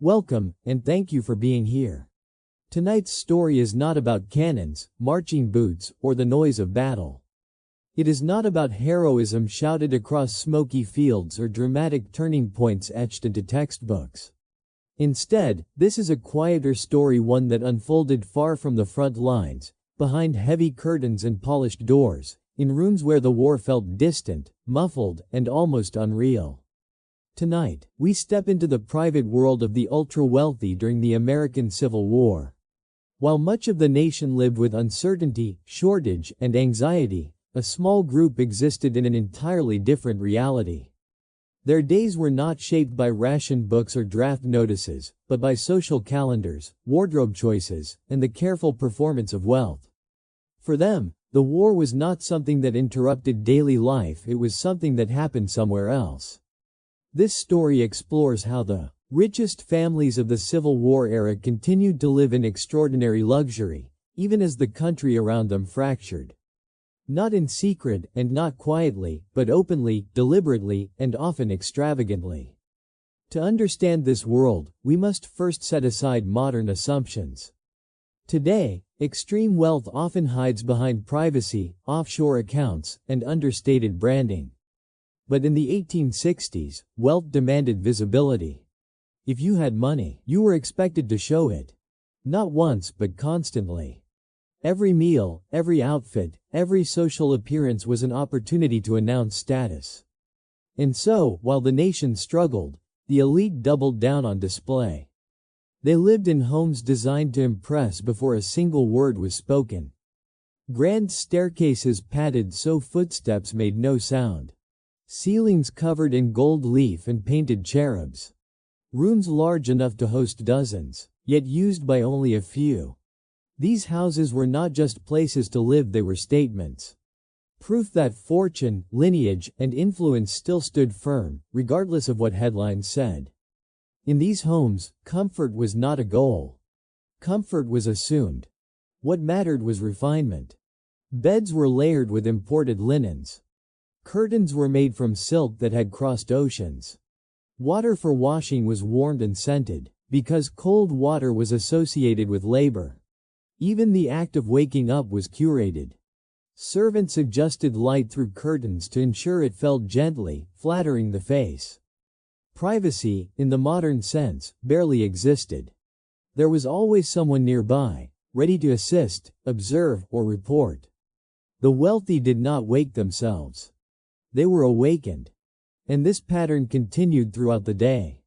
Welcome, and thank you for being here. Tonight's story is not about cannons, marching boots, or the noise of battle. It is not about heroism shouted across smoky fields or dramatic turning points etched into textbooks. Instead, this is a quieter story, one that unfolded far from the front lines, behind heavy curtains and polished doors, in rooms where the war felt distant, muffled, and almost unreal. Tonight, we step into the private world of the ultra-wealthy during the American Civil War. While much of the nation lived with uncertainty, shortage, and anxiety, a small group existed in an entirely different reality. Their days were not shaped by ration books or draft notices, but by social calendars, wardrobe choices, and the careful performance of wealth. For them, the war was not something that interrupted daily life, it was something that happened somewhere else. This story explores how the richest families of the Civil War era continued to live in extraordinary luxury, even as the country around them fractured. Not in secret and not quietly, but openly, deliberately, and often extravagantly. To understand this world, we must first set aside modern assumptions. Today, extreme wealth often hides behind privacy, offshore accounts, and understated branding. But in the 1860s, wealth demanded visibility. If you had money, you were expected to show it. Not once, but constantly. Every meal, every outfit, every social appearance was an opportunity to announce status. And so, while the nation struggled, the elite doubled down on display. They lived in homes designed to impress before a single word was spoken. Grand staircases padded so footsteps made no sound. Ceilings covered in gold leaf and painted cherubs. Rooms large enough to host dozens, yet used by only a few. These houses were not just places to live, they were statements. Proof that fortune, lineage, and influence still stood firm, regardless of what headlines said. In these homes, comfort was not a goal. Comfort was assumed. What mattered was refinement. Beds were layered with imported linens. Curtains were made from silk that had crossed oceans. Water for washing was warmed and scented, because cold water was associated with labor. Even the act of waking up was curated. Servants adjusted light through curtains to ensure it fell gently, flattering the face. Privacy, in the modern sense, barely existed. There was always someone nearby, ready to assist, observe, or report. The wealthy did not wake themselves. They were awakened. And this pattern continued throughout the day.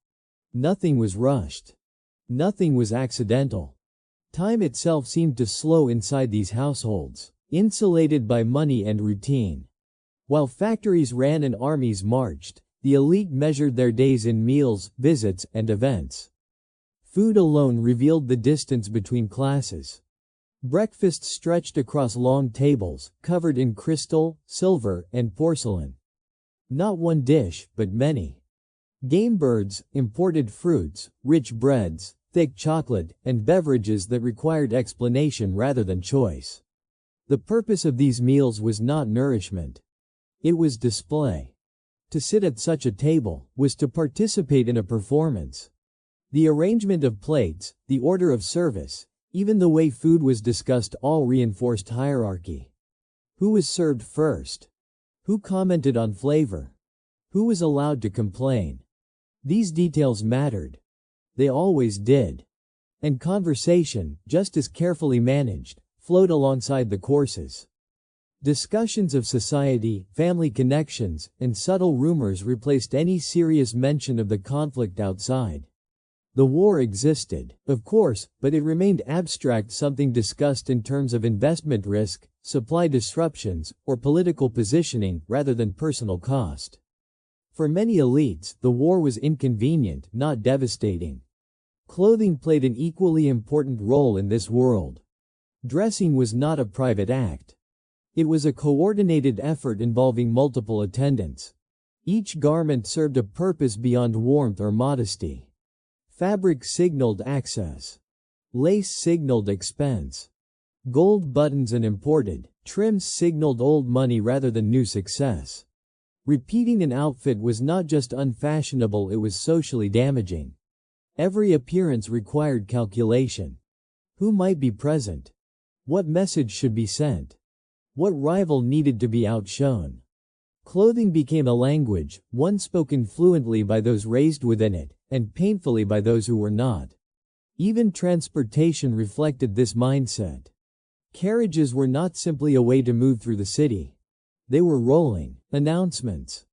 Nothing was rushed. Nothing was accidental. Time itself seemed to slow inside these households, insulated by money and routine. While factories ran and armies marched, the elite measured their days in meals, visits, and events. Food alone revealed the distance between classes. Breakfasts stretched across long tables, covered in crystal, silver, and porcelain. Not one dish, but many. Game birds, imported fruits, rich breads, thick chocolate, and beverages that required explanation rather than choice. The purpose of these meals was not nourishment. It was display. To sit at such a table was to participate in a performance. The arrangement of plates, the order of service, even the way food was discussed all reinforced hierarchy. Who was served first? Who commented on flavor? Who was allowed to complain? These details mattered. They always did. And conversation, just as carefully managed, flowed alongside the courses. Discussions of society, family connections, and subtle rumors replaced any serious mention of the conflict outside. The war existed, of course, but it remained abstract, something discussed in terms of investment risk, supply disruptions, or political positioning rather than personal cost. For many elites, the war was inconvenient, not devastating. Clothing played an equally important role in this world. Dressing was not a private act. It was a coordinated effort involving multiple attendants. Each garment served a purpose beyond warmth or modesty. Fabric signaled access. Lace signaled expense. Gold buttons and imported trims signaled old money rather than new success. Repeating an outfit was not just unfashionable, it was socially damaging. Every appearance required calculation. Who might be present? What message should be sent? What rival needed to be outshone? Clothing became a language, one spoken fluently by those raised within it, and painfully by those who were not. Even transportation reflected this mindset. Carriages were not simply a way to move through the city. They were rolling announcements.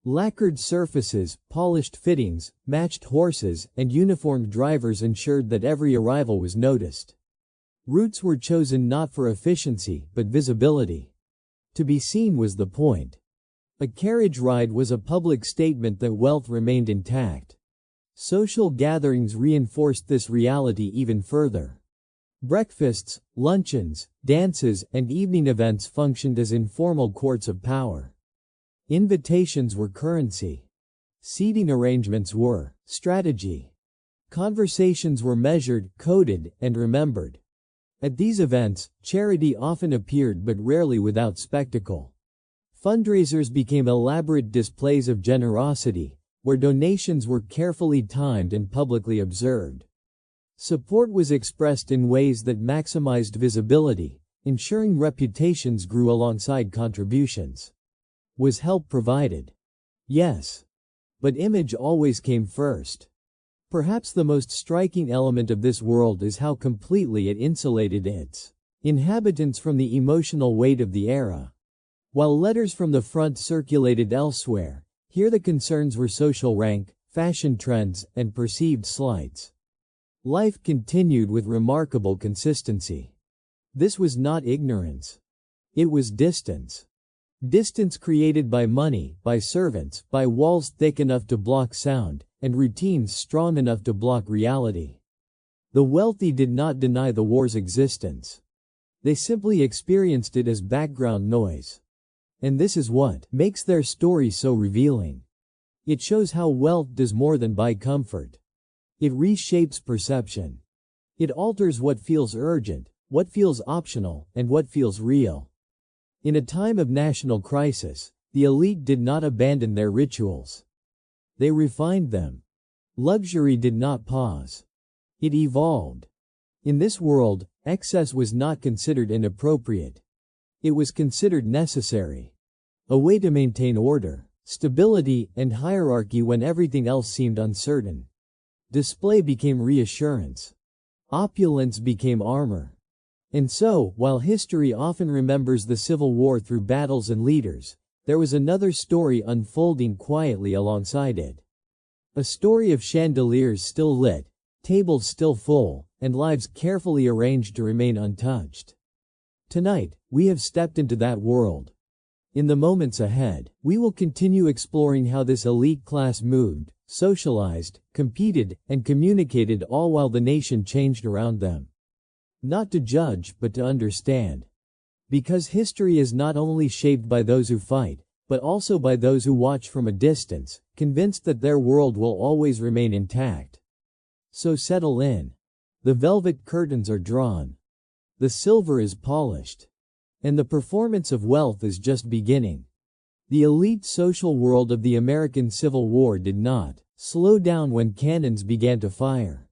Lacquered surfaces, polished fittings, matched horses, and uniformed drivers ensured that every arrival was noticed. Routes were chosen not for efficiency, but visibility. To be seen was the point. A carriage ride was a public statement that wealth remained intact. Social gatherings reinforced this reality even further. Breakfasts, luncheons, dances, and evening events functioned as informal courts of power. Invitations were currency. Seating arrangements were strategy. Conversations were measured, coded, and remembered. At these events, charity often appeared but rarely without spectacle. Fundraisers became elaborate displays of generosity, where donations were carefully timed and publicly observed. Support was expressed in ways that maximized visibility, ensuring reputations grew alongside contributions. Was help provided? Yes. But image always came first. Perhaps the most striking element of this world is how completely it insulated its inhabitants from the emotional weight of the era. While letters from the front circulated elsewhere, here the concerns were social rank, fashion trends, and perceived slights. Life continued with remarkable consistency. This was not ignorance. It was distance. Distance created by money, by servants, by walls thick enough to block sound, and routines strong enough to block reality. The wealthy did not deny the war's existence. They simply experienced it as background noise. And this is what makes their story so revealing. It shows how wealth does more than buy comfort. It reshapes perception. It alters what feels urgent, what feels optional, and what feels real. In a time of national crisis, the elite did not abandon their rituals. They refined them. Luxury did not pause. It evolved. In this world, excess was not considered inappropriate. It was considered necessary. A way to maintain order, stability, and hierarchy when everything else seemed uncertain. Display became reassurance. Opulence became armor. And so, while history often remembers the Civil War through battles and leaders, there was another story unfolding quietly alongside it. A story of chandeliers still lit, tables still full, and lives carefully arranged to remain untouched. Tonight, we have stepped into that world. In the moments ahead, we will continue exploring how this elite class moved, socialized, competed, and communicated all while the nation changed around them. Not to judge, but to understand. Because history is not only shaped by those who fight, but also by those who watch from a distance, convinced that their world will always remain intact. So settle in. The velvet curtains are drawn. The silver is polished. And the performance of wealth is just beginning. The elite social world of the American Civil War did not slow down when cannons began to fire.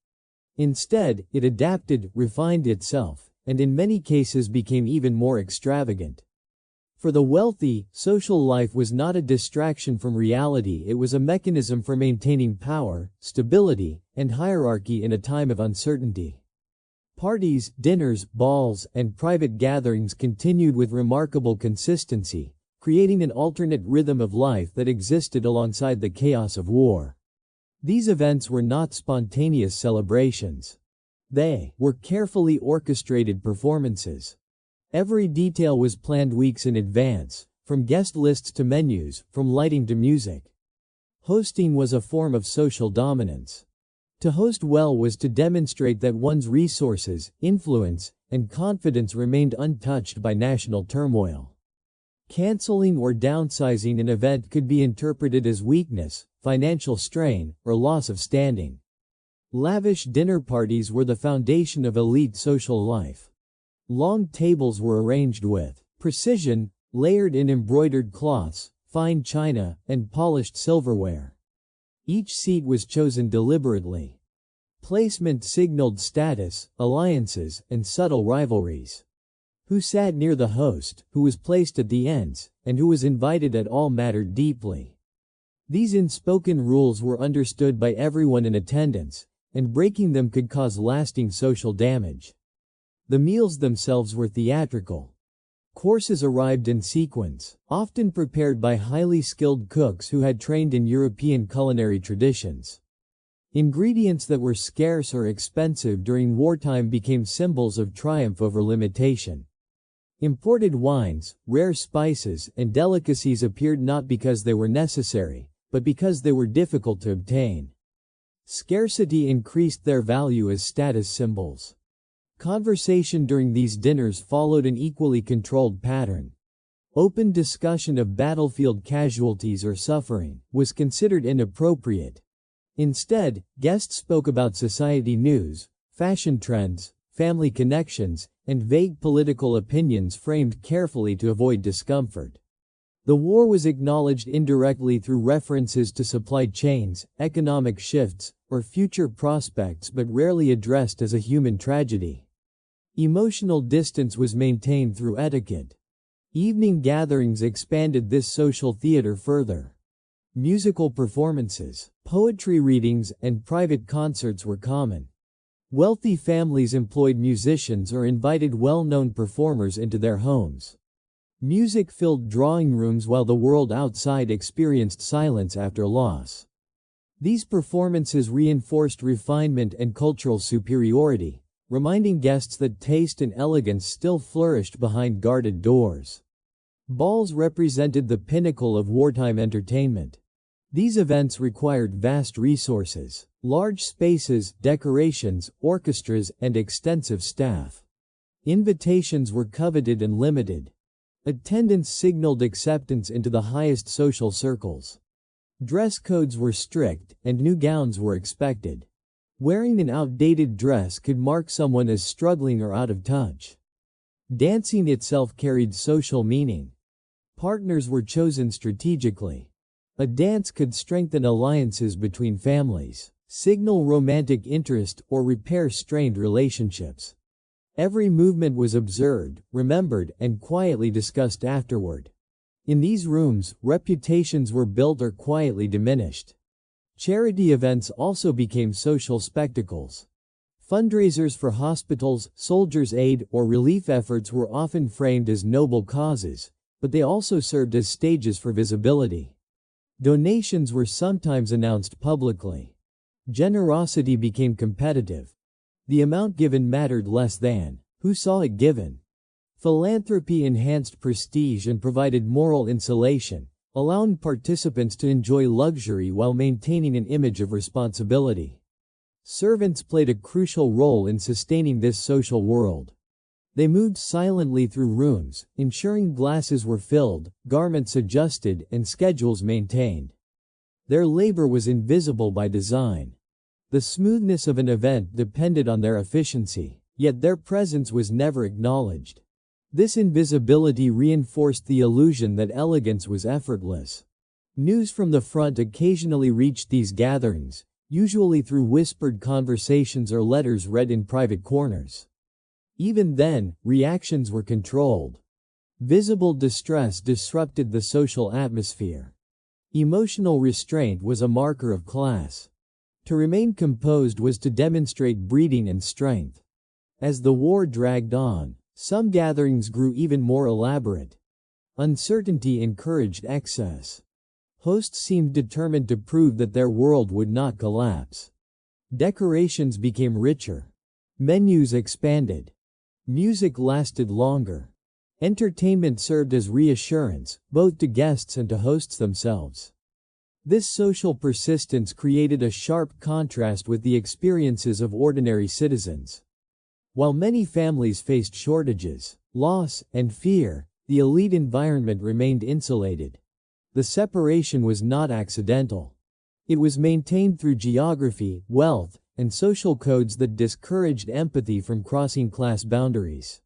Instead, it adapted, refined itself, and in many cases became even more extravagant. For the wealthy, social life was not a distraction from reality, it was a mechanism for maintaining power, stability, and hierarchy in a time of uncertainty. Parties, dinners, balls, and private gatherings continued with remarkable consistency, creating an alternate rhythm of life that existed alongside the chaos of war. These events were not spontaneous celebrations. They were carefully orchestrated performances. Every detail was planned weeks in advance, from guest lists to menus, from lighting to music. Hosting was a form of social dominance. To host well was to demonstrate that one's resources, influence, and confidence remained untouched by national turmoil. Canceling or downsizing an event could be interpreted as weakness, financial strain, or loss of standing. Lavish dinner parties were the foundation of elite social life. Long tables were arranged with precision, layered in embroidered cloths, fine china, and polished silverware. Each seat was chosen deliberately. Placement signaled status, alliances, and subtle rivalries. Who sat near the host, who was placed at the ends, and who was invited at all mattered deeply. These unspoken rules were understood by everyone in attendance, and breaking them could cause lasting social damage. The meals themselves were theatrical. Courses arrived in sequence, often prepared by highly skilled cooks who had trained in European culinary traditions. Ingredients that were scarce or expensive during wartime became symbols of triumph over limitation. Imported wines, rare spices, and delicacies appeared not because they were necessary, but because they were difficult to obtain. Scarcity increased their value as status symbols. Conversation during these dinners followed an equally controlled pattern. Open discussion of battlefield casualties or suffering was considered inappropriate. Instead, guests spoke about society news, fashion trends, family connections, and vague political opinions framed carefully to avoid discomfort. The war was acknowledged indirectly through references to supply chains, economic shifts, or future prospects, but rarely addressed as a human tragedy. Emotional distance was maintained through etiquette. Evening gatherings expanded this social theater further. Musical performances, poetry readings, and private concerts were common. Wealthy families employed musicians or invited well-known performers into their homes. Music filled drawing rooms while the world outside experienced silence after loss. These performances reinforced refinement and cultural superiority, reminding guests that taste and elegance still flourished behind guarded doors. Balls represented the pinnacle of wartime entertainment. These events required vast resources, large spaces, decorations, orchestras, and extensive staff. Invitations were coveted and limited. Attendance signaled acceptance into the highest social circles. Dress codes were strict, and new gowns were expected. Wearing an outdated dress could mark someone as struggling or out of touch. Dancing itself carried social meaning. Partners were chosen strategically. A dance could strengthen alliances between families, signal romantic interest, or repair strained relationships. Every movement was observed, remembered, and quietly discussed afterward. In these rooms, reputations were built or quietly diminished. Charity events also became social spectacles. Fundraisers for hospitals, soldiers' aid, or relief efforts were often framed as noble causes, but they also served as stages for visibility. Donations were sometimes announced publicly. Generosity became competitive. The amount given mattered less than who saw it given. Philanthropy enhanced prestige and provided moral insulation, allowing participants to enjoy luxury while maintaining an image of responsibility. Servants played a crucial role in sustaining this social world. They moved silently through rooms, ensuring glasses were filled, garments adjusted, and schedules maintained. Their labor was invisible by design. The smoothness of an event depended on their efficiency, yet their presence was never acknowledged. This invisibility reinforced the illusion that elegance was effortless. News from the front occasionally reached these gatherings, usually through whispered conversations or letters read in private corners. Even then, reactions were controlled. Visible distress disrupted the social atmosphere. Emotional restraint was a marker of class. To remain composed was to demonstrate breeding and strength. As the war dragged on, some gatherings grew even more elaborate. Uncertainty encouraged excess. Hosts seemed determined to prove that their world would not collapse. Decorations became richer. Menus expanded. Music lasted longer. Entertainment served as reassurance, both to guests and to hosts themselves. This social persistence created a sharp contrast with the experiences of ordinary citizens. While many families faced shortages, loss, and fear, the elite environment remained insulated. The separation was not accidental. It was maintained through geography, wealth, and social codes that discouraged empathy from crossing class boundaries.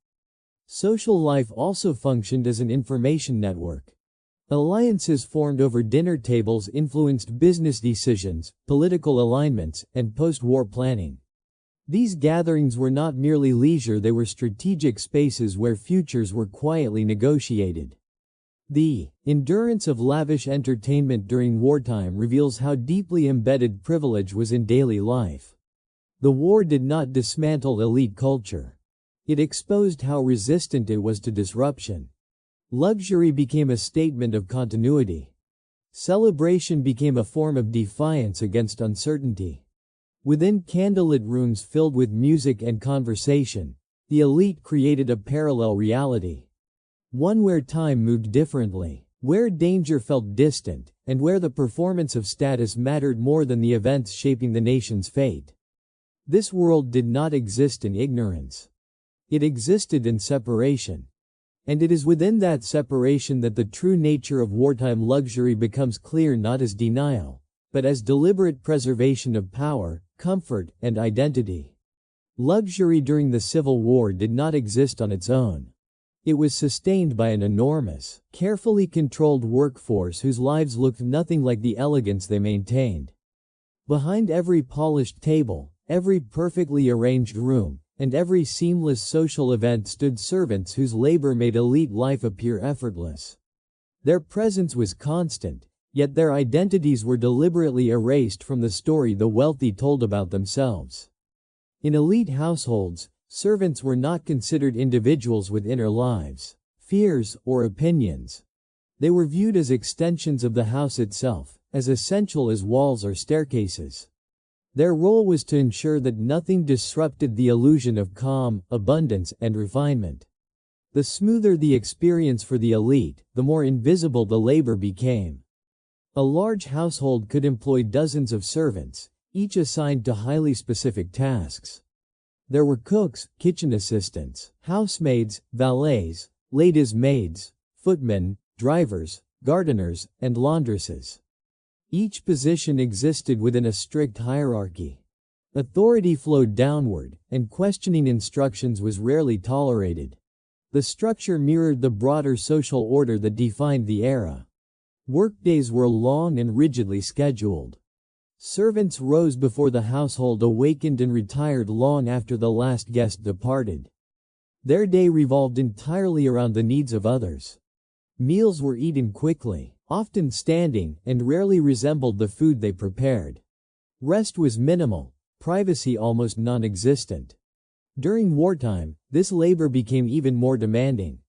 Social life also functioned as an information network. Alliances formed over dinner tables influenced business decisions, political alignments, and post-war planning. These gatherings were not merely leisure, they were strategic spaces where futures were quietly negotiated. The endurance of lavish entertainment during wartime reveals how deeply embedded privilege was in daily life. The war did not dismantle elite culture. It exposed how resistant it was to disruption. Luxury became a statement of continuity. Celebration became a form of defiance against uncertainty. Within candlelit rooms filled with music and conversation, the elite created a parallel reality. One where time moved differently, where danger felt distant, and where the performance of status mattered more than the events shaping the nation's fate. This world did not exist in ignorance. It existed in separation. And it is within that separation that the true nature of wartime luxury becomes clear, not as denial, but as deliberate preservation of power, comfort, and identity. Luxury during the Civil War did not exist on its own. It was sustained by an enormous, carefully controlled workforce whose lives looked nothing like the elegance they maintained. Behind every polished table, every perfectly arranged room, and every seamless social event stood servants whose labor made elite life appear effortless. Their presence was constant, yet their identities were deliberately erased from the story the wealthy told about themselves. In elite households, servants were not considered individuals with inner lives, fears, or opinions. They were viewed as extensions of the house itself, as essential as walls or staircases. Their role was to ensure that nothing disrupted the illusion of calm, abundance, and refinement. The smoother the experience for the elite, the more invisible the labor became. A large household could employ dozens of servants, each assigned to highly specific tasks. There were cooks, kitchen assistants, housemaids, valets, ladies' maids, footmen, drivers, gardeners, and laundresses. Each position existed within a strict hierarchy. Authority flowed downward, and questioning instructions was rarely tolerated. The structure mirrored the broader social order that defined the era. Workdays were long and rigidly scheduled. Servants rose before the household awakened and retired long after the last guest departed. Their day revolved entirely around the needs of others. Meals were eaten quickly, often standing, and rarely resembled the food they prepared. Rest was minimal, privacy almost non-existent. During wartime, this labor became even more demanding.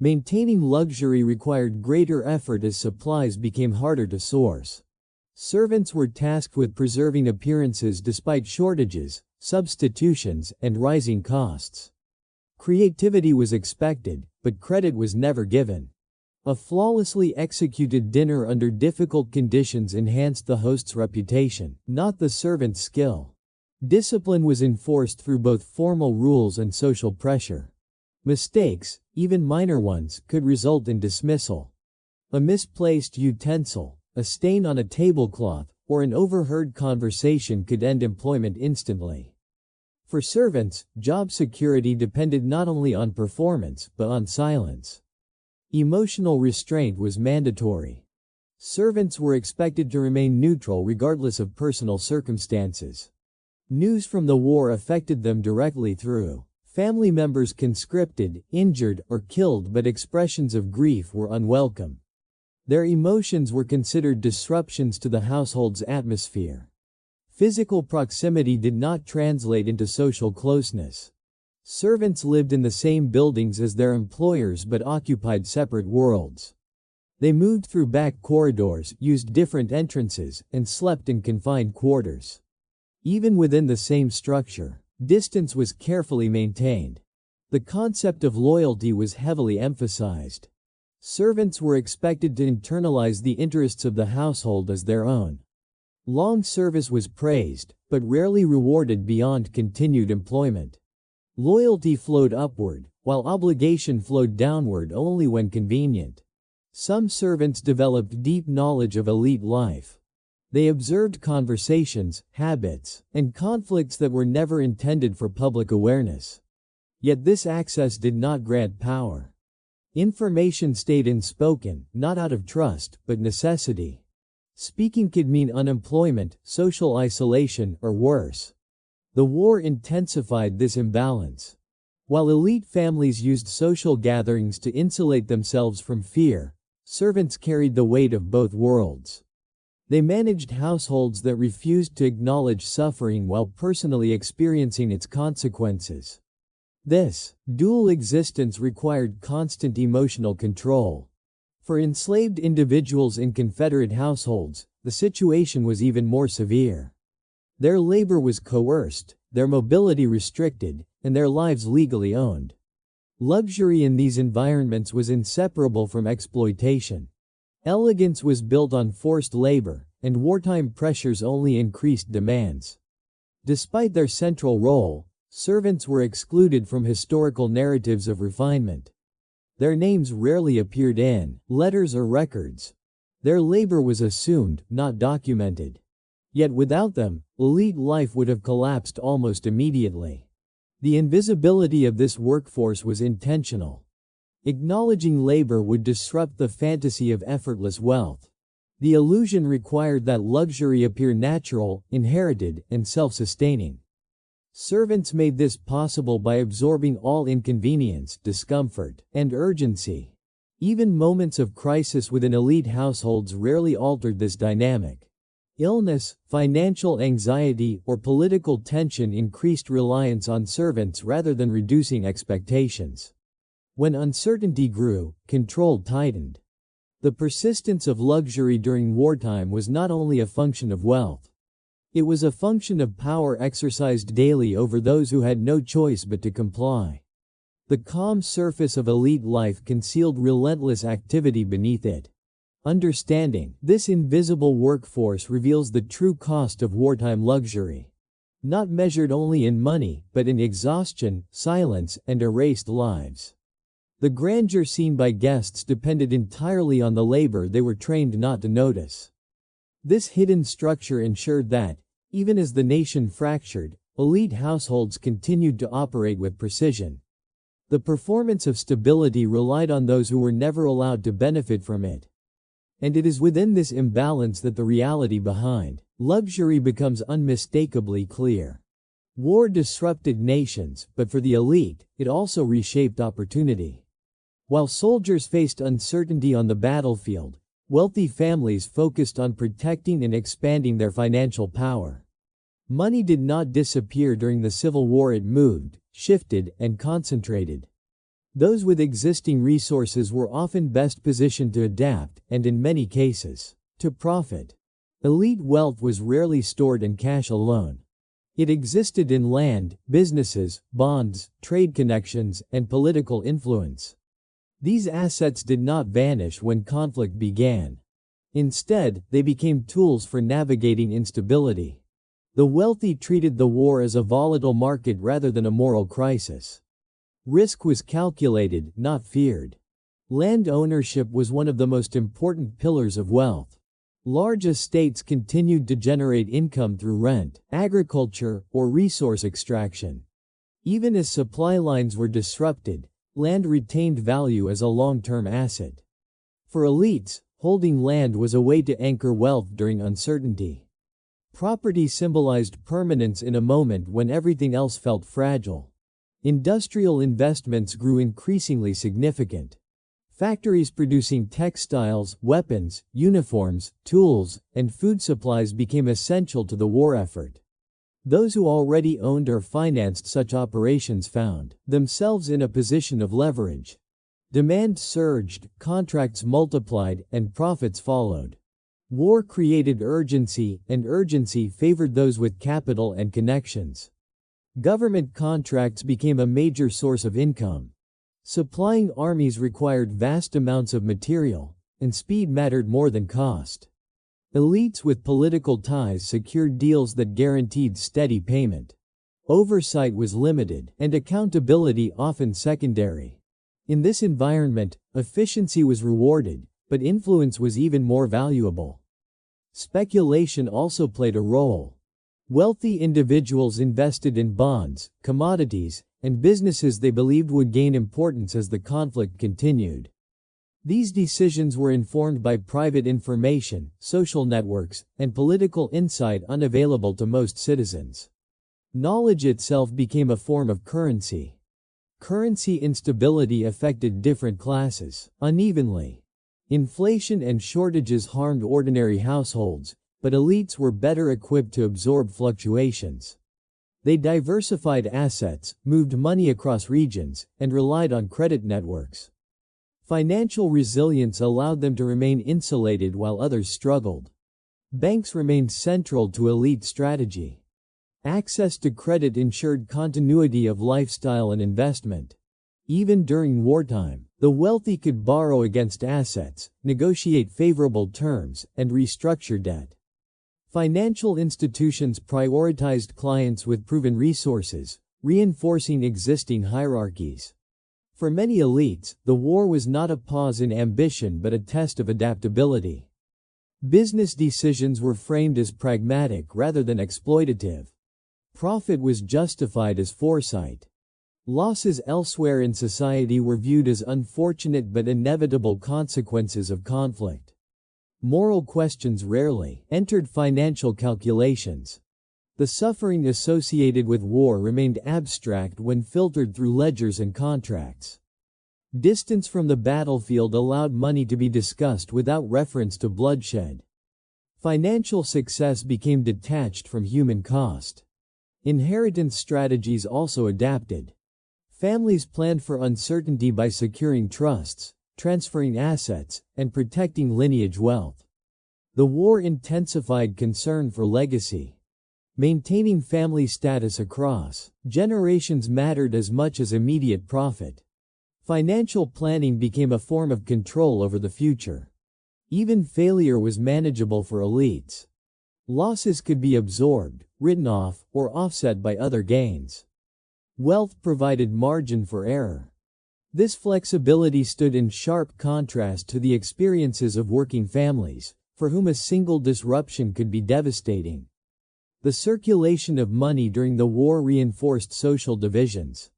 Maintaining luxury required greater effort as supplies became harder to source. Servants were tasked with preserving appearances despite shortages, substitutions, and rising costs. Creativity was expected, but credit was never given. A flawlessly executed dinner under difficult conditions enhanced the host's reputation, not the servant's skill. Discipline was enforced through both formal rules and social pressure. Mistakes, even minor ones, could result in dismissal. A misplaced utensil, a stain on a tablecloth, or an overheard conversation could end employment instantly. For servants, job security depended not only on performance, but on silence. Emotional restraint was mandatory. Servants were expected to remain neutral regardless of personal circumstances. News from the war affected them directly through family members conscripted, injured, or killed, but expressions of grief were unwelcome. Their emotions were considered disruptions to the household's atmosphere. Physical proximity did not translate into social closeness. Servants lived in the same buildings as their employers but occupied separate worlds. They moved through back corridors, used different entrances, and slept in confined quarters. Even within the same structure, distance was carefully maintained. The concept of loyalty was heavily emphasized. Servants were expected to internalize the interests of the household as their own. Long service was praised, but rarely rewarded beyond continued employment. Loyalty flowed upward, while obligation flowed downward only when convenient. Some servants developed deep knowledge of elite life. They observed conversations, habits, and conflicts that were never intended for public awareness. Yet this access did not grant power. Information stayed unspoken, not out of trust, but necessity. Speaking could mean unemployment, social isolation, or worse. The war intensified this imbalance. While elite families used social gatherings to insulate themselves from fear, servants carried the weight of both worlds. They managed households that refused to acknowledge suffering while personally experiencing its consequences. This dual existence required constant emotional control. For enslaved individuals in Confederate households, the situation was even more severe. Their labor was coerced, their mobility restricted, and their lives legally owned. Luxury in these environments was inseparable from exploitation. Elegance was built on forced labor, and wartime pressures only increased demands. Despite their central role, servants were excluded from historical narratives of refinement. Their names rarely appeared in letters or records. Their labor was assumed, not documented. Yet without them, elite life would have collapsed almost immediately. The invisibility of this workforce was intentional. Acknowledging labor would disrupt the fantasy of effortless wealth. The illusion required that luxury appear natural, inherited, and self-sustaining. Servants made this possible by absorbing all inconvenience, discomfort, and urgency. Even moments of crisis within elite households rarely altered this dynamic. Illness, financial anxiety, or political tension increased reliance on servants rather than reducing expectations. When uncertainty grew, control tightened. The persistence of luxury during wartime was not only a function of wealth. It was a function of power exercised daily over those who had no choice but to comply. The calm surface of elite life concealed relentless activity beneath it. Understanding this invisible workforce reveals the true cost of wartime luxury. Not measured only in money, but in exhaustion, silence, and erased lives. The grandeur seen by guests depended entirely on the labor they were trained not to notice. This hidden structure ensured that, even as the nation fractured, elite households continued to operate with precision. The performance of stability relied on those who were never allowed to benefit from it. And it is within this imbalance that the reality behind luxury becomes unmistakably clear. War disrupted nations, but for the elite, it also reshaped opportunity. While soldiers faced uncertainty on the battlefield, wealthy families focused on protecting and expanding their financial power. Money did not disappear during the Civil War. It moved, shifted, and concentrated. Those with existing resources were often best positioned to adapt, and in many cases, to profit. Elite wealth was rarely stored in cash alone. It existed in land, businesses, bonds, trade connections, and political influence. These assets did not vanish when conflict began. Instead, they became tools for navigating instability. The wealthy treated the war as a volatile market rather than a moral crisis. Risk was calculated, not feared. Land ownership was one of the most important pillars of wealth. Large estates continued to generate income through rent, agriculture, or resource extraction. Even as supply lines were disrupted, land retained value as a long-term asset. For elites, holding land was a way to anchor wealth during uncertainty. Property symbolized permanence in a moment when everything else felt fragile. Industrial investments grew increasingly significant. Factories producing textiles, weapons, uniforms, tools, and food supplies became essential to the war effort. Those who already owned or financed such operations found themselves in a position of leverage. Demand surged, contracts multiplied, and profits followed. War created urgency, and urgency favored those with capital and connections. Government contracts became a major source of income. Supplying armies required vast amounts of material, and speed mattered more than cost. Elites with political ties secured deals that guaranteed steady payment. Oversight was limited, and accountability often secondary. In this environment, efficiency was rewarded, but influence was even more valuable. Speculation also played a role. Wealthy individuals invested in bonds, commodities, and businesses they believed would gain importance as the conflict continued. These decisions were informed by private information, social networks, and political insight unavailable to most citizens. Knowledge itself became a form of currency. Currency instability affected different classes unevenly. Inflation and shortages harmed ordinary households, but elites were better equipped to absorb fluctuations. They diversified assets, moved money across regions, and relied on credit networks. Financial resilience allowed them to remain insulated while others struggled. Banks remained central to elite strategy. Access to credit ensured continuity of lifestyle and investment. Even during wartime, the wealthy could borrow against assets, negotiate favorable terms, and restructure debt. Financial institutions prioritized clients with proven resources, reinforcing existing hierarchies. For many elites, the war was not a pause in ambition but a test of adaptability. Business decisions were framed as pragmatic rather than exploitative. Profit was justified as foresight. Losses elsewhere in society were viewed as unfortunate but inevitable consequences of conflict. Moral questions rarely entered financial calculations. The suffering associated with war remained abstract when filtered through ledgers and contracts. Distance from the battlefield allowed money to be discussed without reference to bloodshed. Financial success became detached from human cost. Inheritance strategies also adapted. Families planned for uncertainty by securing trusts, transferring assets, and protecting lineage wealth. The war intensified concern for legacy. Maintaining family status across generations mattered as much as immediate profit. Financial planning became a form of control over the future. Even failure was manageable for elites. Losses could be absorbed, written off, or offset by other gains. Wealth provided margin for error. This flexibility stood in sharp contrast to the experiences of working families, for whom a single disruption could be devastating. The circulation of money during the war reinforced social divisions.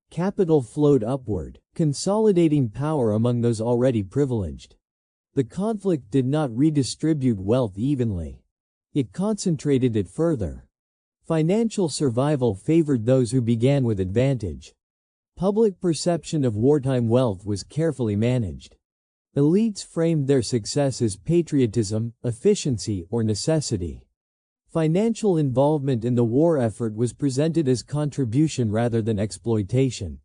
Capital flowed upward, consolidating power among those already privileged. The conflict did not redistribute wealth evenly. It concentrated it further. Financial survival favored those who began with advantage. Public perception of wartime wealth was carefully managed. Elites framed their success as patriotism, efficiency, or necessity. Financial involvement in the war effort was presented as contribution rather than exploitation.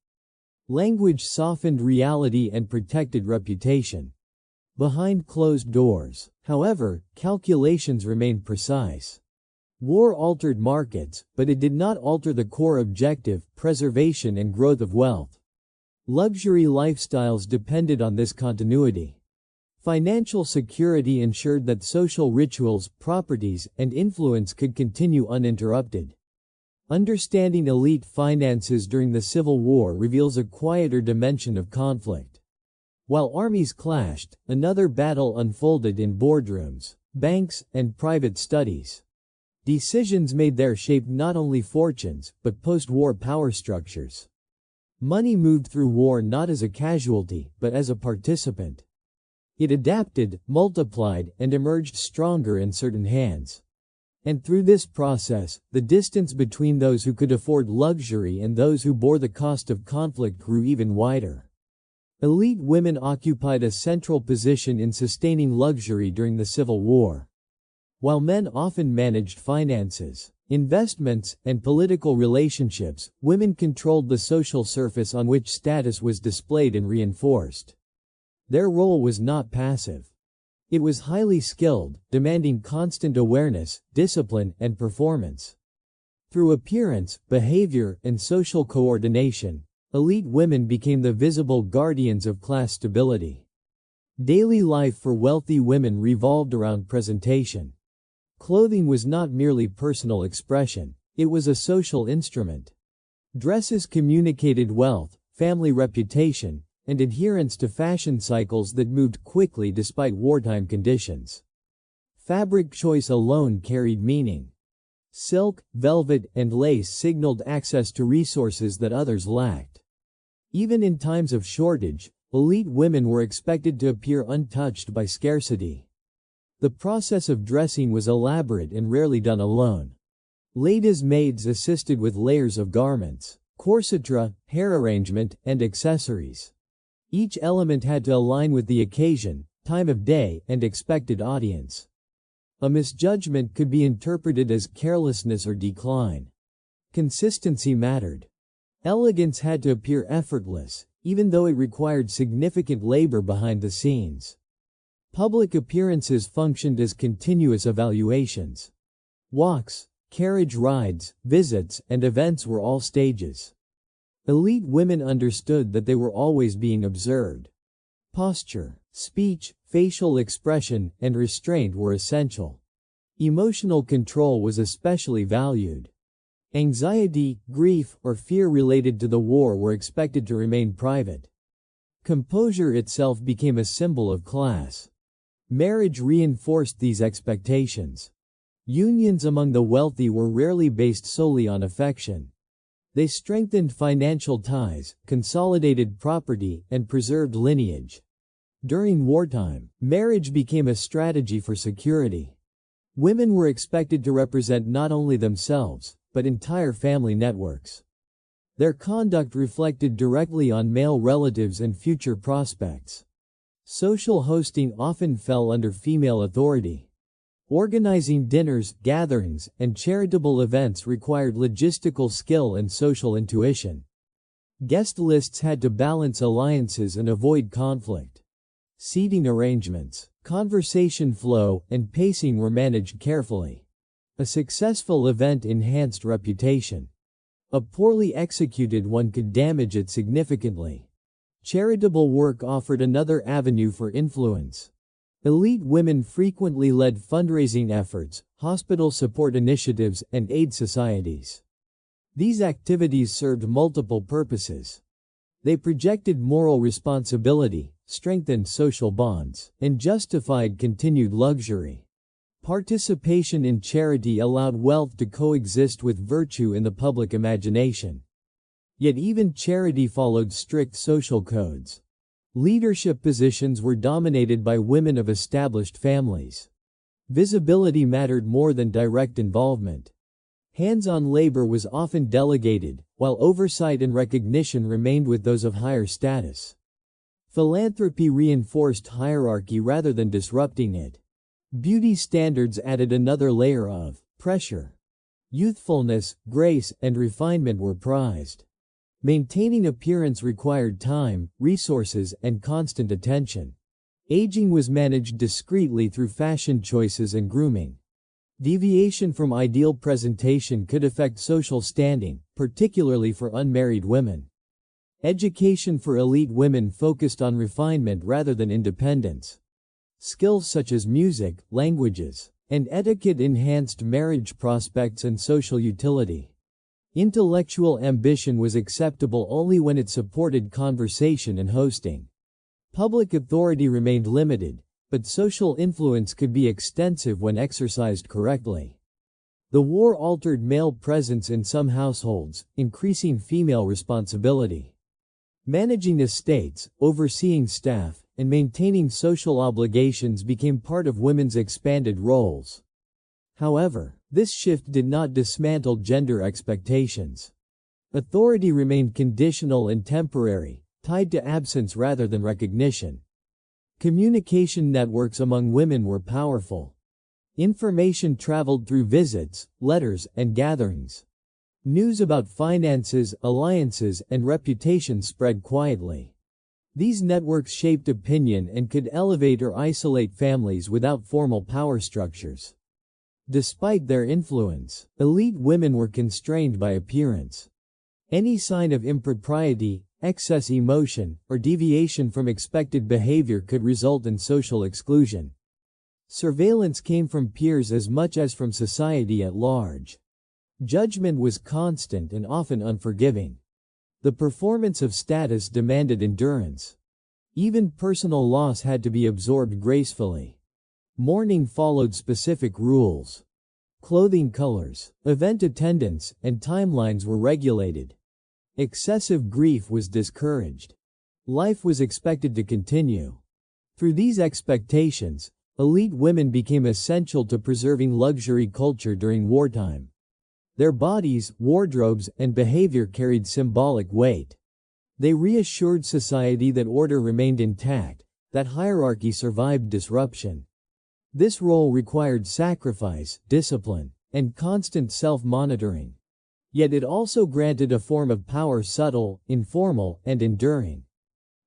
Language softened reality and protected reputation. Behind closed doors, however, calculations remained precise. War altered markets, but it did not alter the core objective, preservation and growth of wealth. Luxury lifestyles depended on this continuity. Financial security ensured that social rituals, properties, and influence could continue uninterrupted. Understanding elite finances during the Civil War reveals a quieter dimension of conflict. While armies clashed, another battle unfolded in boardrooms, banks, and private studies. Decisions made there shaped not only fortunes, but post-war power structures. Money moved through war not as a casualty, but as a participant. It adapted, multiplied, and emerged stronger in certain hands. And through this process, the distance between those who could afford luxury and those who bore the cost of conflict grew even wider. Elite women occupied a central position in sustaining luxury during the Civil War. While men often managed finances, investments, and political relationships, women controlled the social surface on which status was displayed and reinforced. Their role was not passive. It was highly skilled, demanding constant awareness, discipline, and performance. Through appearance, behavior, and social coordination, elite women became the visible guardians of class stability. Daily life for wealthy women revolved around presentation. Clothing was not merely personal expression, it was a social instrument. Dresses communicated wealth, family reputation, and adherence to fashion cycles that moved quickly despite wartime conditions. Fabric choice alone carried meaning. Silk, velvet, and lace signaled access to resources that others lacked. Even in times of shortage, elite women were expected to appear untouched by scarcity. The process of dressing was elaborate and rarely done alone. Ladies' maids assisted with layers of garments, corsetra, hair arrangement, and accessories. Each element had to align with the occasion, time of day, and expected audience. A misjudgment could be interpreted as carelessness or decline. Consistency mattered. Elegance had to appear effortless, even though it required significant labor behind the scenes. Public appearances functioned as continuous evaluations. Walks, carriage rides, visits, and events were all stages. Elite women understood that they were always being observed. Posture, speech, facial expression, and restraint were essential. Emotional control was especially valued. Anxiety, grief, or fear related to the war were expected to remain private. Composure itself became a symbol of class. Marriage reinforced these expectations. Unions among the wealthy were rarely based solely on affection. They strengthened financial ties, consolidated property, and preserved lineage. During wartime, marriage became a strategy for security. Women were expected to represent not only themselves, but entire family networks. Their conduct reflected directly on male relatives and future prospects. Social hosting often fell under female authority. Organizing dinners, gatherings, and charitable events required logistical skill and social intuition. Guest lists had to balance alliances and avoid conflict. Seating arrangements, conversation flow, and pacing were managed carefully. A successful event enhanced reputation. A poorly executed one could damage it significantly. Charitable work offered another avenue for influence. Elite women frequently led fundraising efforts, hospital support initiatives, and aid societies. These activities served multiple purposes. They projected moral responsibility, strengthened social bonds, and justified continued luxury. Participation in charity allowed wealth to coexist with virtue in the public imagination. Yet even charity followed strict social codes. Leadership positions were dominated by women of established families. Visibility mattered more than direct involvement. Hands-on labor was often delegated, while oversight and recognition remained with those of higher status. Philanthropy reinforced hierarchy rather than disrupting it. Beauty standards added another layer of pressure. Youthfulness, grace, and refinement were prized. Maintaining appearance required time, resources, and constant attention. Aging was managed discreetly through fashion choices and grooming. Deviation from ideal presentation could affect social standing, particularly for unmarried women. Education for elite women focused on refinement rather than independence. Skills such as music, languages, and etiquette enhanced marriage prospects and social utility. Intellectual ambition was acceptable only when it supported conversation and hosting. Public authority remained limited, but social influence could be extensive when exercised correctly. The war altered male presence in some households, increasing female responsibility. Managing estates, overseeing staff, and maintaining social obligations became part of women's expanded roles. However, this shift did not dismantle gender expectations. Authority remained conditional and temporary, tied to absence rather than recognition. Communication networks among women were powerful. Information traveled through visits, letters, and gatherings. News about finances, alliances, and reputation spread quietly. These networks shaped opinion and could elevate or isolate families without formal power structures. Despite their influence, elite women were constrained by appearance. Any sign of impropriety, excess emotion, or deviation from expected behavior could result in social exclusion. Surveillance came from peers as much as from society at large. Judgment was constant and often unforgiving. The performance of status demanded endurance. Even personal loss had to be absorbed gracefully. Mourning followed specific rules. Clothing colors, event attendance, and timelines were regulated. Excessive grief was discouraged. Life was expected to continue. Through these expectations, elite women became essential to preserving luxury culture during wartime. Their bodies, wardrobes, and behavior carried symbolic weight. They reassured society that order remained intact, that hierarchy survived disruption. This role required sacrifice, discipline, and constant self-monitoring. Yet it also granted a form of power subtle, informal, and enduring.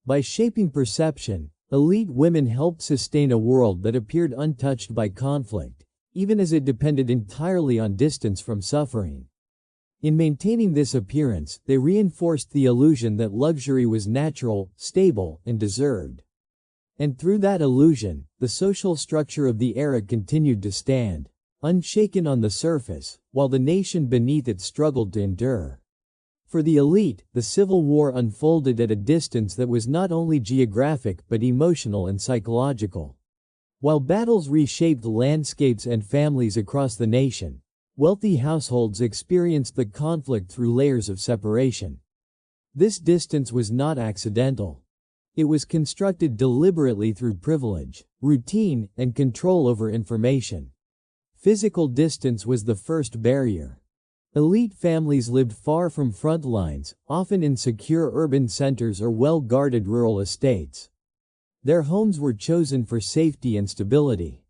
By shaping perception, elite women helped sustain a world that appeared untouched by conflict, even as it depended entirely on distance from suffering. In maintaining this appearance, they reinforced the illusion that luxury was natural, stable, and deserved. And through that illusion, the social structure of the era continued to stand, unshaken on the surface, while the nation beneath it struggled to endure. For the elite, the Civil War unfolded at a distance that was not only geographic but emotional and psychological. While battles reshaped landscapes and families across the nation, wealthy households experienced the conflict through layers of separation. This distance was not accidental. It was constructed deliberately through privilege, routine, and control over information. Physical distance was the first barrier. Elite families lived far from front lines, often in secure urban centers or well-guarded rural estates. Their homes were chosen for safety and stability.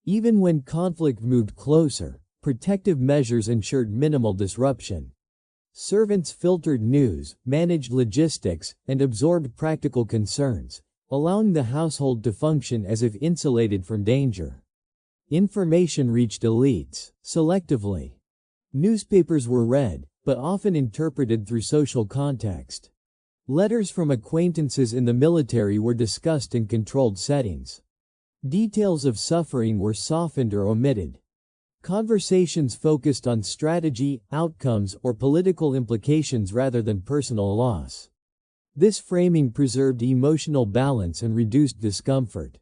Even when conflict moved closer, protective measures ensured minimal disruption. Servants filtered news, managed logistics, and absorbed practical concerns, allowing the household to function as if insulated from danger. Information reached elites, selectively. Newspapers were read, but often interpreted through social context. Letters from acquaintances in the military were discussed in controlled settings. Details of suffering were softened or omitted. Conversations focused on strategy, outcomes, or political implications rather than personal loss. This framing preserved emotional balance and reduced discomfort.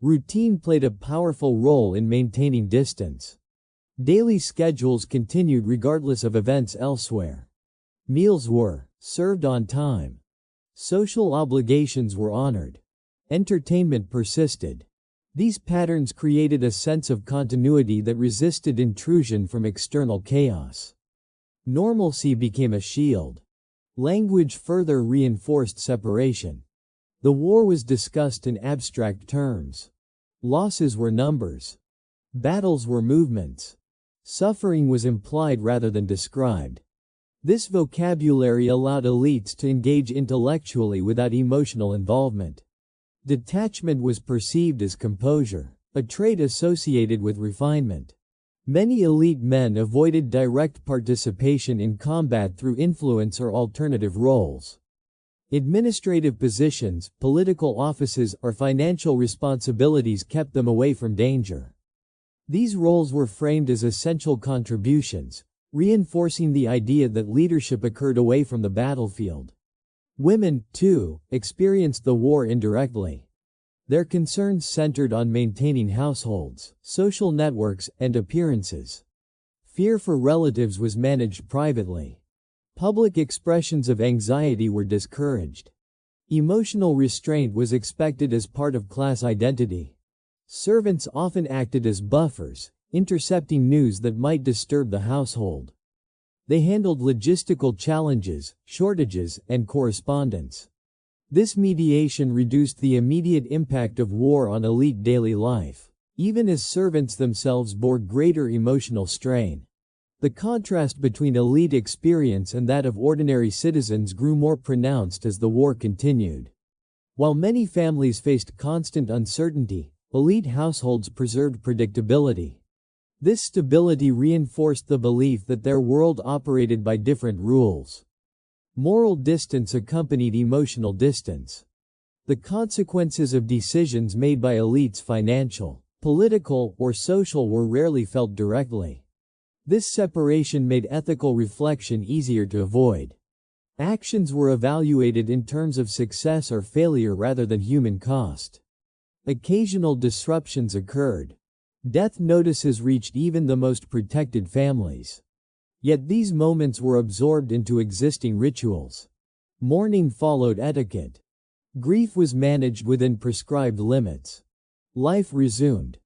Routine played a powerful role in maintaining distance. Daily schedules continued regardless of events elsewhere. Meals were served on time. Social obligations were honored. Entertainment persisted. These patterns created a sense of continuity that resisted intrusion from external chaos. Normalcy became a shield. Language further reinforced separation. The war was discussed in abstract terms. Losses were numbers. Battles were movements. Suffering was implied rather than described. This vocabulary allowed elites to engage intellectually without emotional involvement. Detachment was perceived as composure, a trait associated with refinement. Many elite men avoided direct participation in combat through influence or alternative roles. Administrative positions, political offices, or financial responsibilities kept them away from danger. These roles were framed as essential contributions, reinforcing the idea that leadership occurred away from the battlefield. Women, too, experienced the war indirectly. Their concerns centered on maintaining households, social networks, and appearances. Fear for relatives was managed privately. Public expressions of anxiety were discouraged. Emotional restraint was expected as part of class identity. Servants often acted as buffers, intercepting news that might disturb the household. They handled logistical challenges, shortages, and correspondence. This mediation reduced the immediate impact of war on elite daily life, even as servants themselves bore greater emotional strain. The contrast between elite experience and that of ordinary citizens grew more pronounced as the war continued. While many families faced constant uncertainty, elite households preserved predictability. This stability reinforced the belief that their world operated by different rules. Moral distance accompanied emotional distance. The consequences of decisions made by elites, financial, political, or social, were rarely felt directly. This separation made ethical reflection easier to avoid. Actions were evaluated in terms of success or failure rather than human cost. Occasional disruptions occurred. Death notices reached even the most protected families. Yet these moments were absorbed into existing rituals. Mourning followed etiquette. Grief was managed within prescribed limits. Life resumed.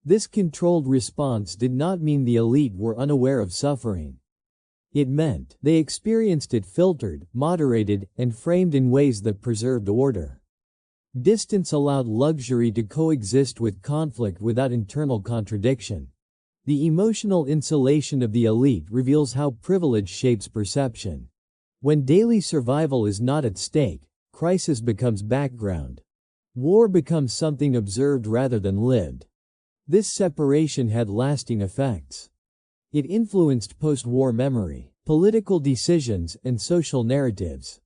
This controlled response did not mean the elite were unaware of suffering. It meant they experienced it filtered, moderated, and framed in ways that preserved order. Distance allowed luxury to coexist with conflict without internal contradiction. The emotional insulation of the elite reveals how privilege shapes perception. When daily survival is not at stake, crisis becomes background. War becomes something observed rather than lived. This separation had lasting effects. It influenced post-war memory, political decisions, and social narratives.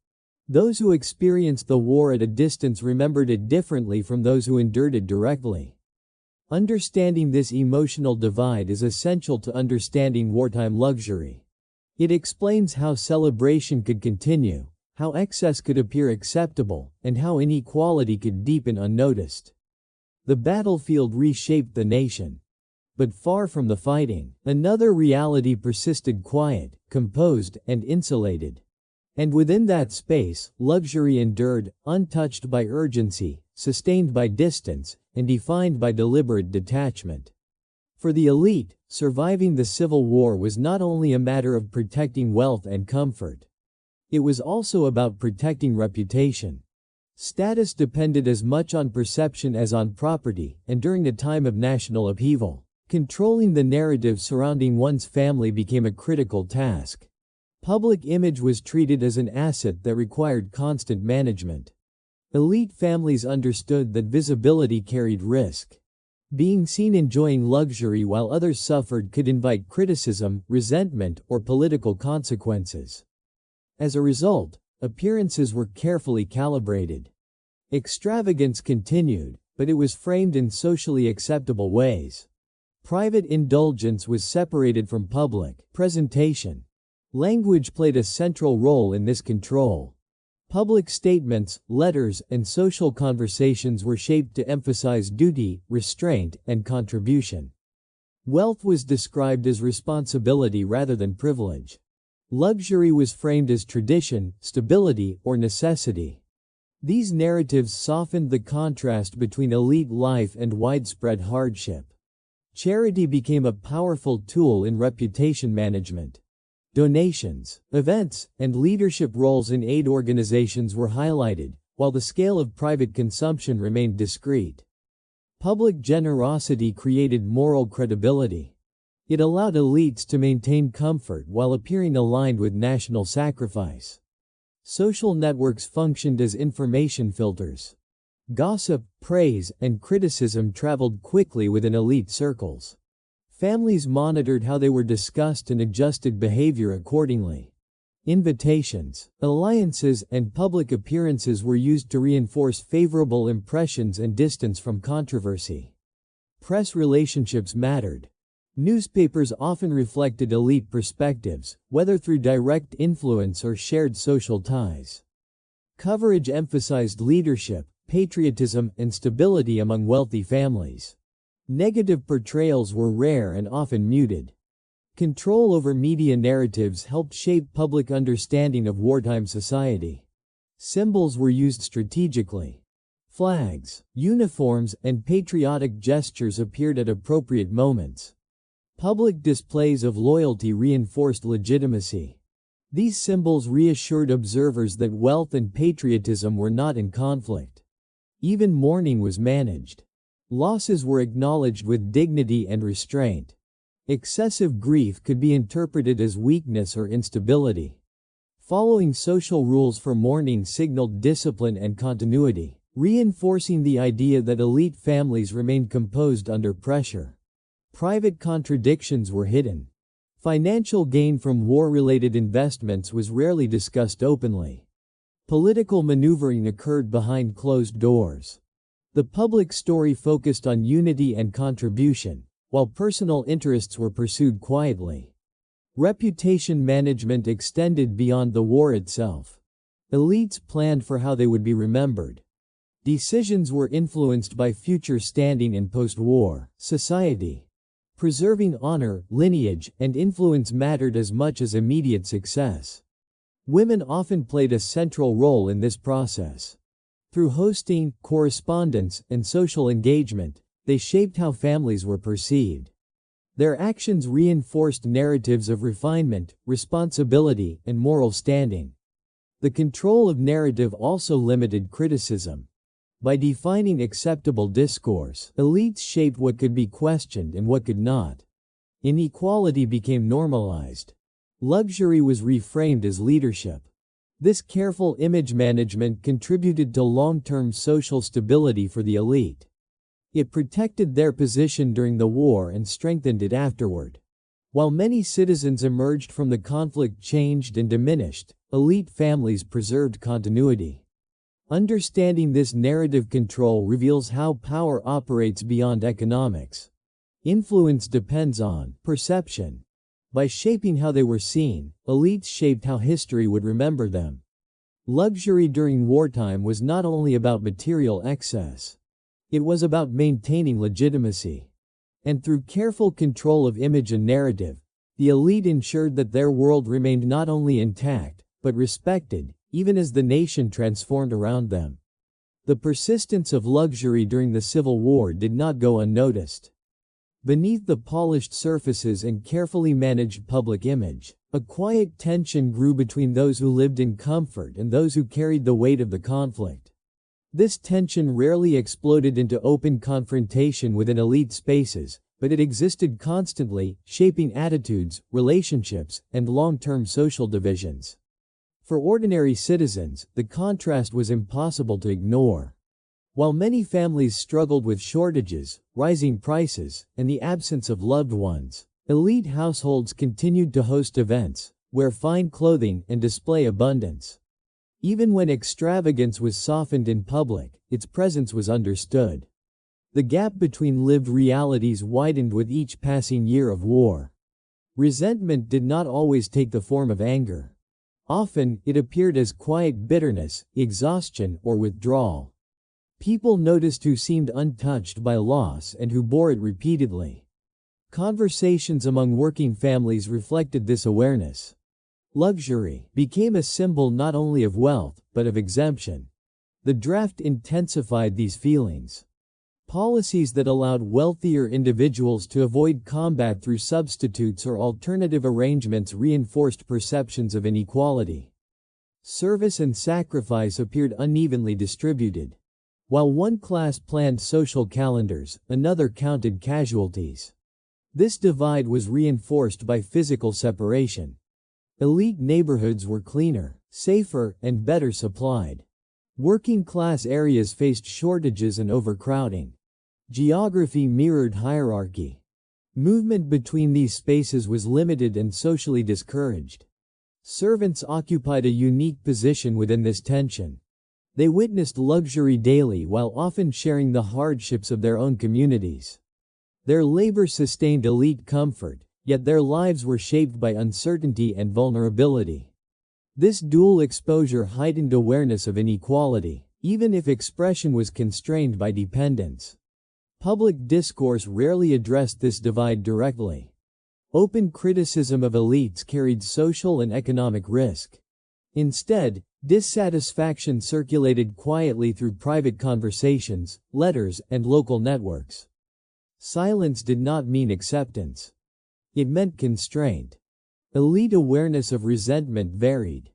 Those who experienced the war at a distance remembered it differently from those who endured it directly. Understanding this emotional divide is essential to understanding wartime luxury. It explains how celebration could continue, how excess could appear acceptable, and how inequality could deepen unnoticed. The battlefield reshaped the nation. But far from the fighting, another reality persisted: quiet, composed, and insulated. And within that space, luxury endured, untouched by urgency, sustained by distance, and defined by deliberate detachment. For the elite, surviving the Civil War was not only a matter of protecting wealth and comfort. It was also about protecting reputation. Status depended as much on perception as on property, and during a time of national upheaval, controlling the narrative surrounding one's family became a critical task. Public image was treated as an asset that required constant management. Elite families understood that visibility carried risk. Being seen enjoying luxury while others suffered could invite criticism, resentment, or political consequences. As a result, appearances were carefully calibrated. Extravagance continued, but it was framed in socially acceptable ways. Private indulgence was separated from public presentation. Language played a central role in this control. Public statements, letters, and social conversations were shaped to emphasize duty, restraint, and contribution. Wealth was described as responsibility rather than privilege. Luxury was framed as tradition, stability, or necessity. These narratives softened the contrast between elite life and widespread hardship. Charity became a powerful tool in reputation management. Donations, events, and leadership roles in aid organizations were highlighted, while the scale of private consumption remained discreet. Public generosity created moral credibility. It allowed elites to maintain comfort while appearing aligned with national sacrifice. Social networks functioned as information filters. Gossip, praise, and criticism traveled quickly within elite circles. Families monitored how they were discussed and adjusted behavior accordingly. Invitations, alliances, and public appearances were used to reinforce favorable impressions and distance from controversy. Press relationships mattered. Newspapers often reflected elite perspectives, whether through direct influence or shared social ties. Coverage emphasized leadership, patriotism, and stability among wealthy families. Negative portrayals were rare and often muted. Control over media narratives helped shape public understanding of wartime society. Symbols were used strategically. Flags, uniforms, and patriotic gestures appeared at appropriate moments. Public displays of loyalty reinforced legitimacy. These symbols reassured observers that wealth and patriotism were not in conflict. Even mourning was managed. Losses were acknowledged with dignity and restraint. Excessive grief could be interpreted as weakness or instability. Following social rules for mourning signaled discipline and continuity, reinforcing the idea that elite families remained composed under pressure. Private contradictions were hidden. Financial gain from war-related investments was rarely discussed openly. Political maneuvering occurred behind closed doors. The public story focused on unity and contribution, while personal interests were pursued quietly. Reputation management extended beyond the war itself. Elites planned for how they would be remembered. Decisions were influenced by future standing in post-war society. Preserving honor, lineage, and influence mattered as much as immediate success. Women often played a central role in this process. Through hosting, correspondence, and social engagement, they shaped how families were perceived. Their actions reinforced narratives of refinement, responsibility, and moral standing. The control of narrative also limited criticism. By defining acceptable discourse, elites shaped what could be questioned and what could not. Inequality became normalized. Luxury was reframed as leadership. This careful image management contributed to long-term social stability for the elite. It protected their position during the war and strengthened it afterward. While many citizens emerged from the conflict changed and diminished, elite families preserved continuity. Understanding this narrative control reveals how power operates beyond economics. Influence depends on perception. By shaping how they were seen, elites shaped how history would remember them. Luxury during wartime was not only about material excess. It was about maintaining legitimacy. And through careful control of image and narrative, the elite ensured that their world remained not only intact, but respected, even as the nation transformed around them. The persistence of luxury during the Civil War did not go unnoticed. Beneath the polished surfaces and carefully managed public image, a quiet tension grew between those who lived in comfort and those who carried the weight of the conflict. This tension rarely exploded into open confrontation within elite spaces, but it existed constantly, shaping attitudes, relationships, and long-term social divisions. For ordinary citizens, the contrast was impossible to ignore. While many families struggled with shortages, rising prices, and the absence of loved ones, elite households continued to host events, wear fine clothing, and display abundance. Even when extravagance was softened in public, its presence was understood. The gap between lived realities widened with each passing year of war. Resentment did not always take the form of anger. Often, it appeared as quiet bitterness, exhaustion, or withdrawal. People noticed who seemed untouched by loss and who bore it repeatedly. Conversations among working families reflected this awareness. Luxury became a symbol not only of wealth, but of exemption. The draft intensified these feelings. Policies that allowed wealthier individuals to avoid combat through substitutes or alternative arrangements reinforced perceptions of inequality. Service and sacrifice appeared unevenly distributed. While one class planned social calendars, another counted casualties. This divide was reinforced by physical separation. Elite neighborhoods were cleaner, safer, and better supplied. Working-class areas faced shortages and overcrowding. Geography mirrored hierarchy. Movement between these spaces was limited and socially discouraged. Servants occupied a unique position within this tension. They witnessed luxury daily while often sharing the hardships of their own communities. Their labor sustained elite comfort, yet their lives were shaped by uncertainty and vulnerability. This dual exposure heightened awareness of inequality, even if expression was constrained by dependence. Public discourse rarely addressed this divide directly. Open criticism of elites carried social and economic risk. Instead, dissatisfaction circulated quietly through private conversations, letters, and local networks. Silence did not mean acceptance. It meant constraint. Elite awareness of resentment varied.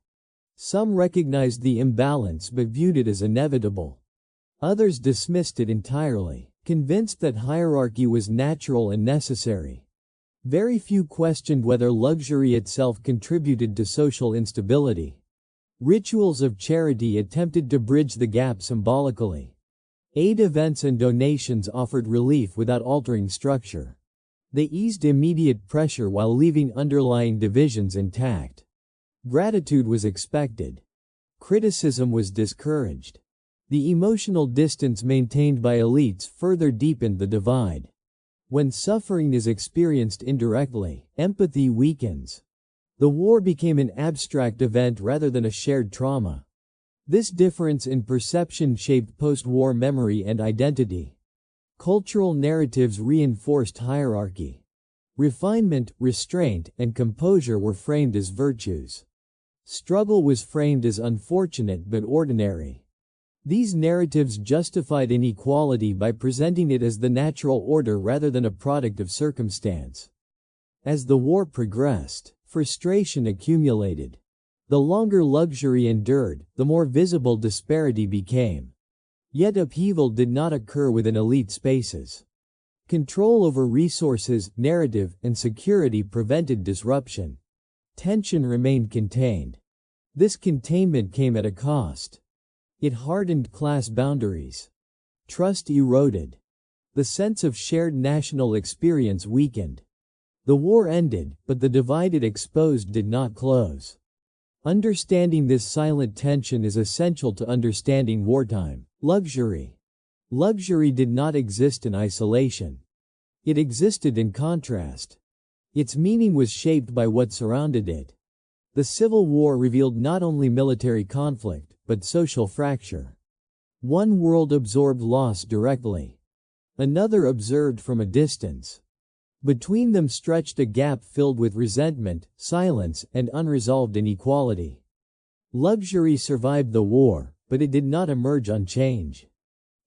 Some recognized the imbalance but viewed it as inevitable. Others dismissed it entirely, convinced that hierarchy was natural and necessary. Very few questioned whether luxury itself contributed to social instability. Rituals of charity attempted to bridge the gap symbolically. Aid events and donations offered relief without altering structure. They eased immediate pressure while leaving underlying divisions intact. Gratitude was expected. Criticism was discouraged. The emotional distance maintained by elites further deepened the divide. When suffering is experienced indirectly, empathy weakens. The war became an abstract event rather than a shared trauma. This difference in perception shaped post-war memory and identity. Cultural narratives reinforced hierarchy. Refinement, restraint, and composure were framed as virtues. Struggle was framed as unfortunate but ordinary. These narratives justified inequality by presenting it as the natural order rather than a product of circumstance. As the war progressed, frustration accumulated. The longer luxury endured, the more visible disparity became. Yet upheaval did not occur within elite spaces. Control over resources, narrative, and security prevented disruption. Tension remained contained. This containment came at a cost. It hardened class boundaries. Trust eroded. The sense of shared national experience weakened. The war ended, but the divide it exposed did not close. Understanding this silent tension is essential to understanding wartime. Luxury. Luxury did not exist in isolation. It existed in contrast. Its meaning was shaped by what surrounded it. The Civil War revealed not only military conflict, but social fracture. One world absorbed loss directly. Another observed from a distance. Between them stretched a gap filled with resentment, silence, and unresolved inequality. Luxury survived the war, but it did not emerge unchanged.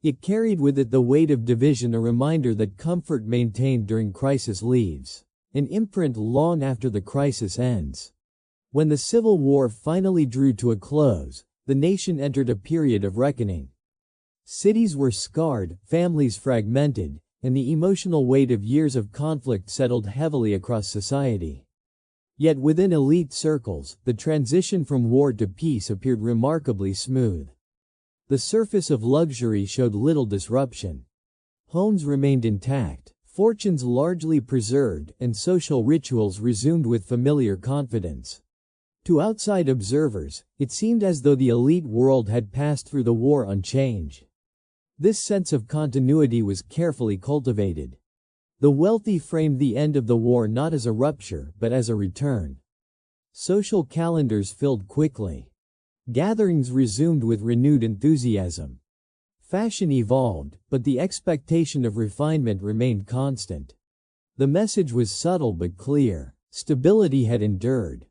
It carried with it the weight of division, a reminder that comfort maintained during crisis leaves an imprint long after the crisis ends. When the Civil War finally drew to a close, the nation entered a period of reckoning. Cities were scarred, families fragmented, and the emotional weight of years of conflict settled heavily across society. Yet within elite circles, the transition from war to peace appeared remarkably smooth. The surface of luxury showed little disruption. Homes remained intact, fortunes largely preserved, and social rituals resumed with familiar confidence. To outside observers, it seemed as though the elite world had passed through the war unchanged. This sense of continuity was carefully cultivated. The wealthy framed the end of the war not as a rupture, but as a return. Social calendars filled quickly. Gatherings resumed with renewed enthusiasm. Fashion evolved, but the expectation of refinement remained constant. The message was subtle but clear. Stability had endured.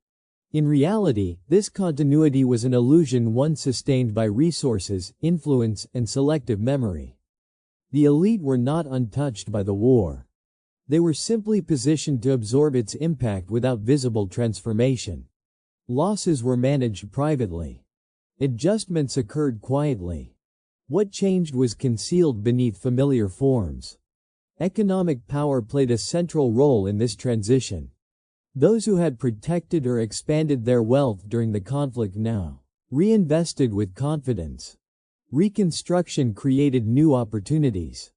In reality, this continuity was an illusion, one sustained by resources, influence, and selective memory. The elite were not untouched by the war. They were simply positioned to absorb its impact without visible transformation. Losses were managed privately. Adjustments occurred quietly. What changed was concealed beneath familiar forms. Economic power played a central role in this transition. Those who had protected or expanded their wealth during the conflict now reinvested with confidence. Reconstruction created new opportunities.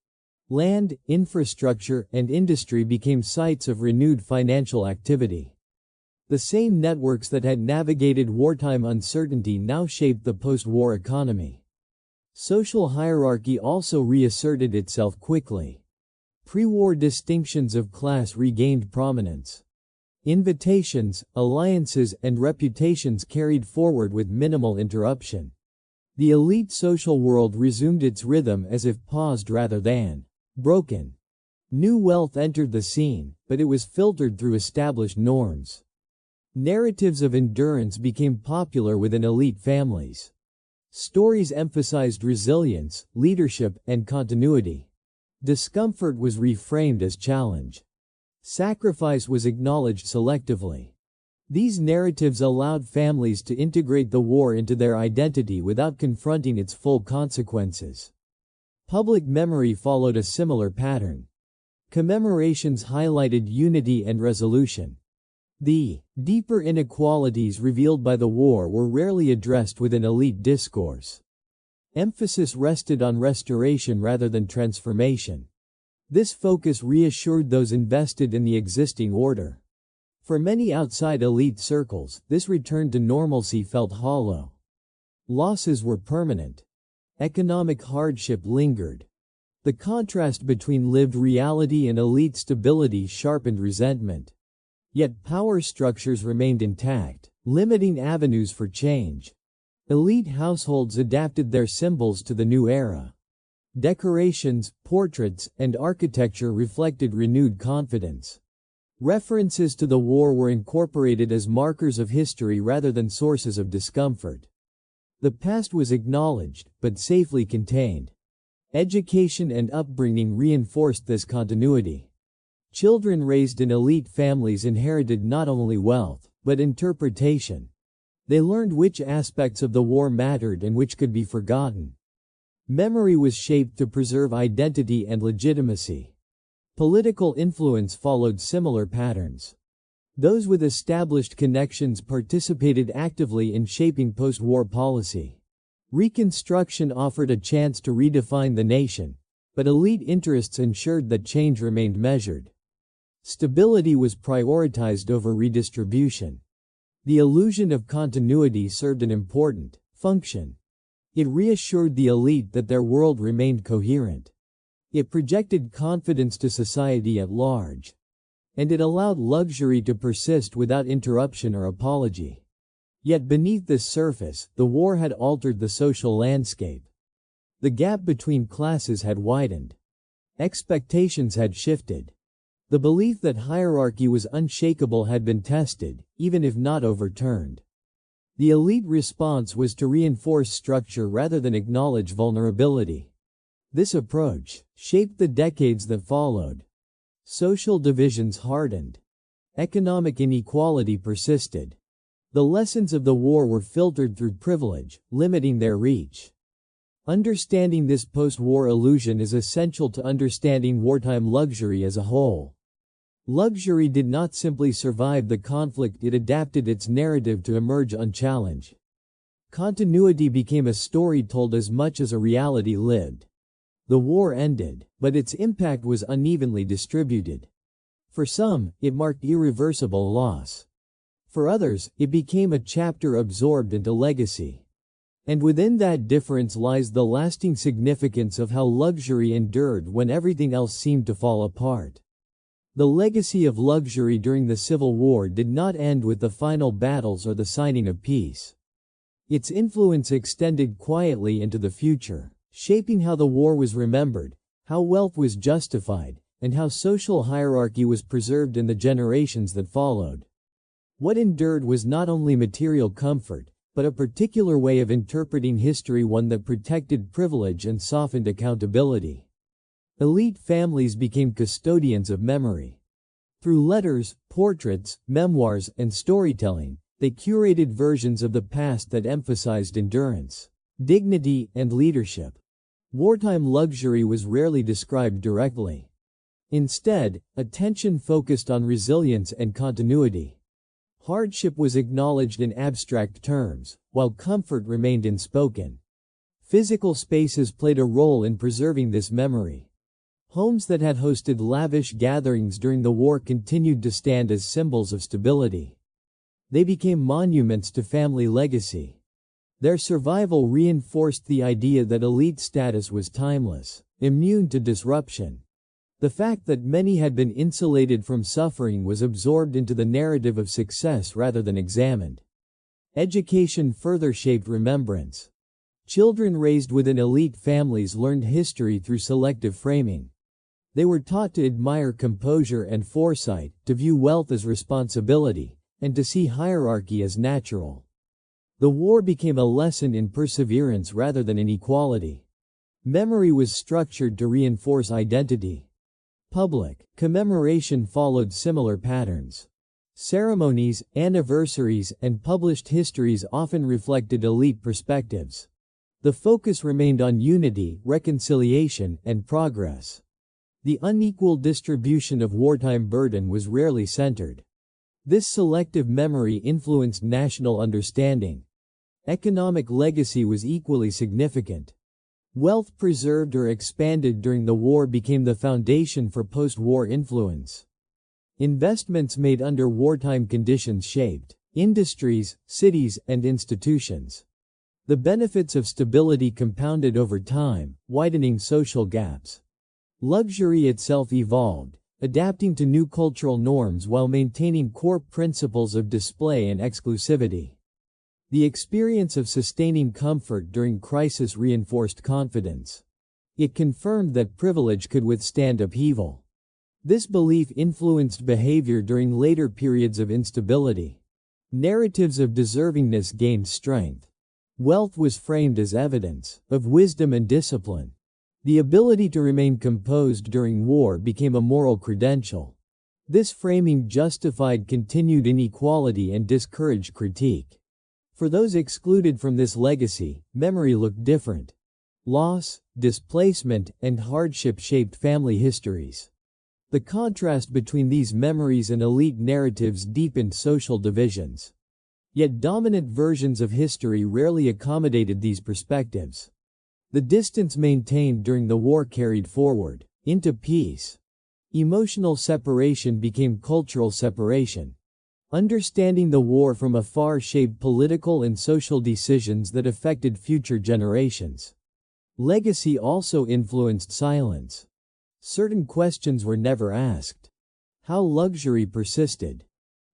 Land, infrastructure, and industry became sites of renewed financial activity. The same networks that had navigated wartime uncertainty now shaped the post-war economy. Social hierarchy also reasserted itself quickly. Pre-war distinctions of class regained prominence. Invitations, alliances, and reputations carried forward with minimal interruption. The elite social world resumed its rhythm as if paused rather than broken. New wealth entered the scene, but it was filtered through established norms. Narratives of endurance became popular within elite families. Stories emphasized resilience, leadership, and continuity. Discomfort was reframed as challenge. Sacrifice was acknowledged selectively. These narratives allowed families to integrate the war into their identity without confronting its full consequences. Public memory followed a similar pattern. Commemorations highlighted unity and resolution. The deeper inequalities revealed by the war were rarely addressed within elite discourse. Emphasis rested on restoration rather than transformation. This focus reassured those invested in the existing order. For many outside elite circles, this return to normalcy felt hollow. Losses were permanent. Economic hardship lingered. The contrast between lived reality and elite stability sharpened resentment. Yet power structures remained intact, limiting avenues for change. Elite households adapted their symbols to the new era. Decorations, portraits, and architecture reflected renewed confidence. References to the war were incorporated as markers of history rather than sources of discomfort. The past was acknowledged, but safely contained. Education and upbringing reinforced this continuity. Children raised in elite families inherited not only wealth, but interpretation. They learned which aspects of the war mattered and which could be forgotten. Memory was shaped to preserve identity and legitimacy. Political influence followed similar patterns. Those with established connections participated actively in shaping post-war policy. Reconstruction offered a chance to redefine the nation, but elite interests ensured that change remained measured. Stability was prioritized over redistribution. The illusion of continuity served an important function. It reassured the elite that their world remained coherent. It projected confidence to society at large. And it allowed luxury to persist without interruption or apology. Yet beneath this surface, the war had altered the social landscape. The gap between classes had widened. Expectations had shifted. The belief that hierarchy was unshakable had been tested, even if not overturned. The elite response was to reinforce structure rather than acknowledge vulnerability. This approach shaped the decades that followed. Social divisions hardened. Economic inequality persisted. The lessons of the war were filtered through privilege, limiting their reach. Understanding this post-war illusion is essential to understanding wartime luxury as a whole. Luxury did not simply survive the conflict, it adapted its narrative to emerge unchallenged. Continuity became a story told as much as a reality lived. The war ended, but its impact was unevenly distributed. For some, it marked irreversible loss. For others, it became a chapter absorbed into legacy. And within that difference lies the lasting significance of how luxury endured when everything else seemed to fall apart. The legacy of luxury during the Civil War did not end with the final battles or the signing of peace. Its influence extended quietly into the future, shaping how the war was remembered, how wealth was justified, and how social hierarchy was preserved in the generations that followed. What endured was not only material comfort, but a particular way of interpreting history, one that protected privilege and softened accountability. Elite families became custodians of memory. Through letters, portraits, memoirs, and storytelling, they curated versions of the past that emphasized endurance, dignity, and leadership. Wartime luxury was rarely described directly. Instead, attention focused on resilience and continuity. Hardship was acknowledged in abstract terms, while comfort remained unspoken. Physical spaces played a role in preserving this memory. Homes that had hosted lavish gatherings during the war continued to stand as symbols of stability. They became monuments to family legacy. Their survival reinforced the idea that elite status was timeless, immune to disruption. The fact that many had been insulated from suffering was absorbed into the narrative of success rather than examined. Education further shaped remembrance. Children raised within elite families learned history through selective framing. They were taught to admire composure and foresight, to view wealth as responsibility, and to see hierarchy as natural. The war became a lesson in perseverance rather than inequality. Memory was structured to reinforce identity. Public commemoration followed similar patterns. Ceremonies, anniversaries, and published histories often reflected elite perspectives. The focus remained on unity, reconciliation, and progress. The unequal distribution of wartime burden was rarely centered. This selective memory influenced national understanding. Economic legacy was equally significant. Wealth preserved or expanded during the war became the foundation for post-war influence. Investments made under wartime conditions shaped industries, cities, and institutions. The benefits of stability compounded over time, widening social gaps. Luxury itself evolved, adapting to new cultural norms while maintaining core principles of display and exclusivity. The experience of sustaining comfort during crisis reinforced confidence. It confirmed that privilege could withstand upheaval. This belief influenced behavior during later periods of instability. Narratives of deservingness gained strength. Wealth was framed as evidence of wisdom and discipline. The ability to remain composed during war became a moral credential. This framing justified continued inequality and discouraged critique. For those excluded from this legacy, memory looked different. Loss, displacement, and hardship shaped family histories. The contrast between these memories and elite narratives deepened social divisions. Yet dominant versions of history rarely accommodated these perspectives. The distance maintained during the war carried forward into peace. Emotional separation became cultural separation. Understanding the war from afar shaped political and social decisions that affected future generations. Legacy also influenced silence. Certain questions were never asked. How luxury persisted?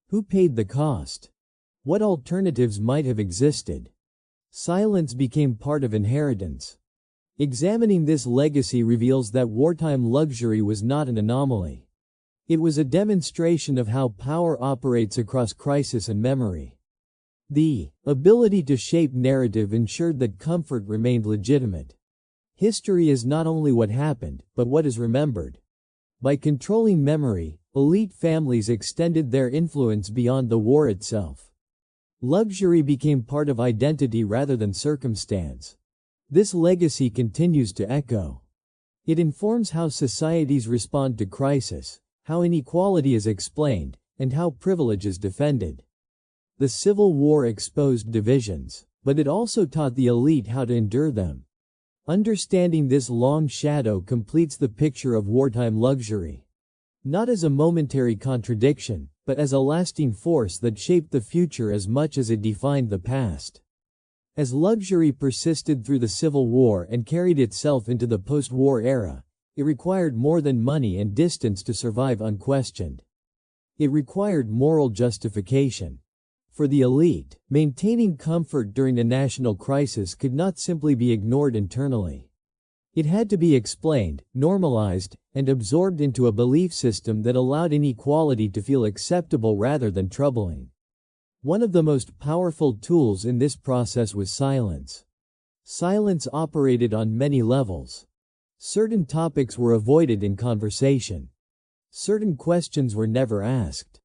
Who paid the cost? What alternatives might have existed? Silence became part of inheritance. Examining this legacy reveals that wartime luxury was not an anomaly. It was a demonstration of how power operates across crisis and memory. The ability to shape narrative ensured that comfort remained legitimate. History is not only what happened, but what is remembered. By controlling memory, elite families extended their influence beyond the war itself. Luxury became part of identity rather than circumstance. This legacy continues to echo. It informs how societies respond to crisis, how inequality is explained, and how privilege is defended. The Civil War exposed divisions, but it also taught the elite how to endure them. Understanding this long shadow completes the picture of wartime luxury. Not as a momentary contradiction, but as a lasting force that shaped the future as much as it defined the past. As luxury persisted through the Civil War and carried itself into the post-war era, it required more than money and distance to survive unquestioned. It required moral justification. For the elite, maintaining comfort during a national crisis could not simply be ignored internally. It had to be explained, normalized, and absorbed into a belief system that allowed inequality to feel acceptable rather than troubling. One of the most powerful tools in this process was silence. Silence operated on many levels. Certain topics were avoided in conversation. Certain questions were never asked.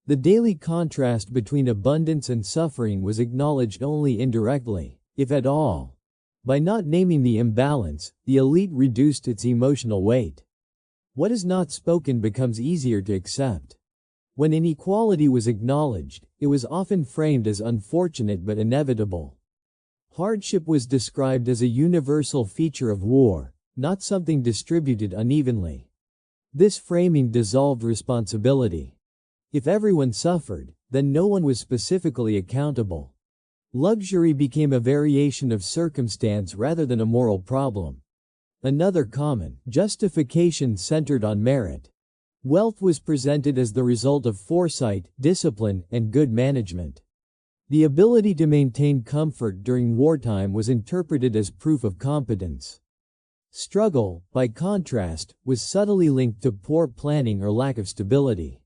The daily contrast between abundance and suffering was acknowledged only indirectly, if at all. By not naming the imbalance, the elite reduced its emotional weight. What is not spoken becomes easier to accept. When inequality was acknowledged, it was often framed as unfortunate but inevitable. Hardship was described as a universal feature of war, not something distributed unevenly. This framing dissolved responsibility. If everyone suffered, then no one was specifically accountable. Luxury became a variation of circumstance rather than a moral problem. Another common justification centered on merit. Wealth was presented as the result of foresight, discipline, and good management. The ability to maintain comfort during wartime was interpreted as proof of competence. Struggle, by contrast, was subtly linked to poor planning or lack of stability.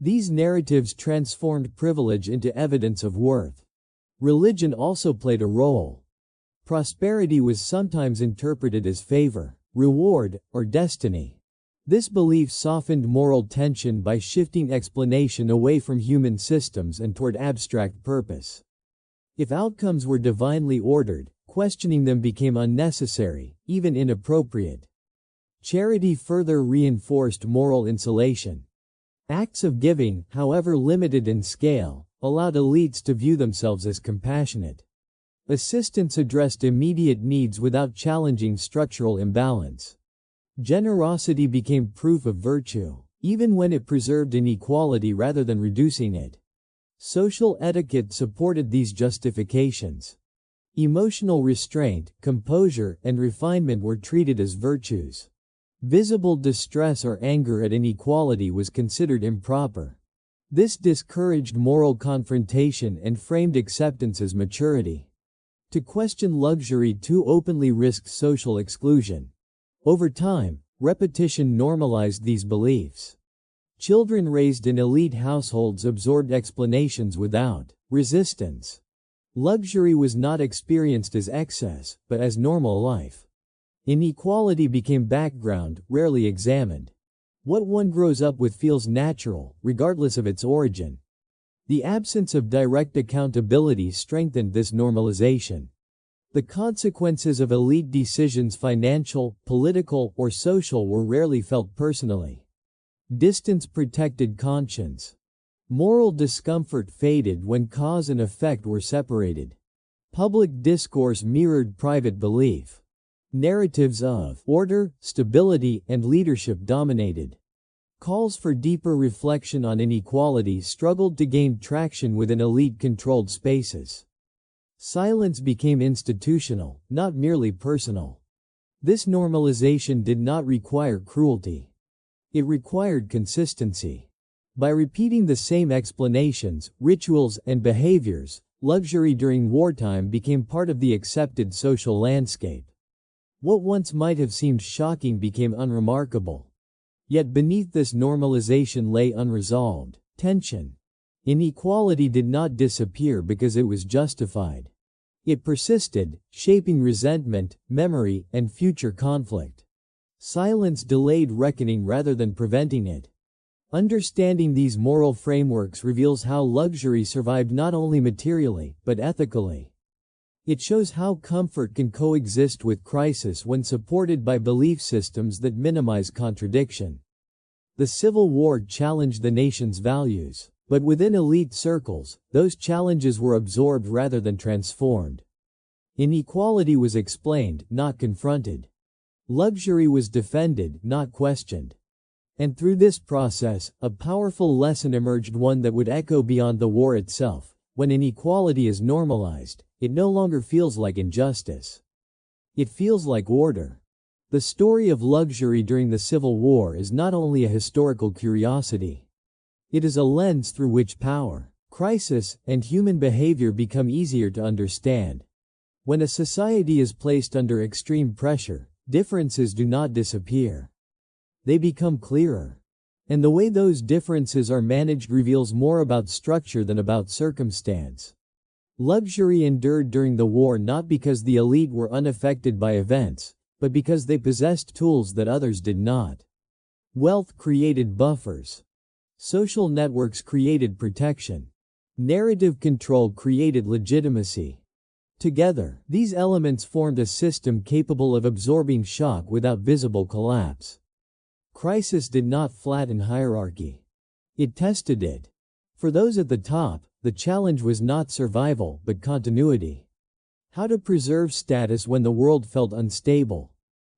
These narratives transformed privilege into evidence of worth. Religion also played a role. Prosperity was sometimes interpreted as favor, reward, or destiny. This belief softened moral tension by shifting explanation away from human systems and toward abstract purpose. If outcomes were divinely ordered, questioning them became unnecessary, even inappropriate. Charity further reinforced moral insulation. Acts of giving, however limited in scale, allowed elites to view themselves as compassionate. Assistance addressed immediate needs without challenging structural imbalance. Generosity became proof of virtue, even when it preserved inequality rather than reducing it. Social etiquette supported these justifications. Emotional restraint, composure, and refinement were treated as virtues. Visible distress or anger at inequality was considered improper. This discouraged moral confrontation and framed acceptance as maturity. To question luxury too openly risked social exclusion. Over time, repetition normalized these beliefs. Children raised in elite households absorbed explanations without resistance. Luxury was not experienced as excess, but as normal life. Inequality became background, rarely examined. What one grows up with feels natural, regardless of its origin. The absence of direct accountability strengthened this normalization. The consequences of elite decisions, financial, political, or social, were rarely felt personally. Distance protected conscience. Moral discomfort faded when cause and effect were separated. Public discourse mirrored private belief. Narratives of order, stability, and leadership dominated. Calls for deeper reflection on inequality struggled to gain traction within elite-controlled spaces. Silence became institutional, not merely personal. This normalization did not require cruelty. It required consistency. By repeating the same explanations, rituals, and behaviors, luxury during wartime became part of the accepted social landscape. What once might have seemed shocking became unremarkable. Yet beneath this normalization lay unresolved tension. Inequality did not disappear because it was justified. It persisted, shaping resentment, memory, and future conflict. Silence delayed reckoning rather than preventing it. Understanding these moral frameworks reveals how luxury survived not only materially, but ethically. It shows how comfort can coexist with crisis when supported by belief systems that minimize contradiction. The Civil War challenged the nation's values, but within elite circles, those challenges were absorbed rather than transformed. Inequality was explained, not confronted. Luxury was defended, not questioned. And through this process, a powerful lesson emerged, one that would echo beyond the war itself. When inequality is normalized, it no longer feels like injustice. It feels like order. The story of luxury during the Civil War is not only a historical curiosity. It is a lens through which power, crisis, and human behavior become easier to understand. When a society is placed under extreme pressure, differences do not disappear. They become clearer. And the way those differences are managed reveals more about structure than about circumstance. Luxury endured during the war not because the elite were unaffected by events, but because they possessed tools that others did not. Wealth created buffers. Social networks created protection. Narrative control created legitimacy. Together, these elements formed a system capable of absorbing shock without visible collapse. Crisis did not flatten hierarchy. It tested it. For those at the top, the challenge was not survival, but continuity. How to preserve status when the world felt unstable?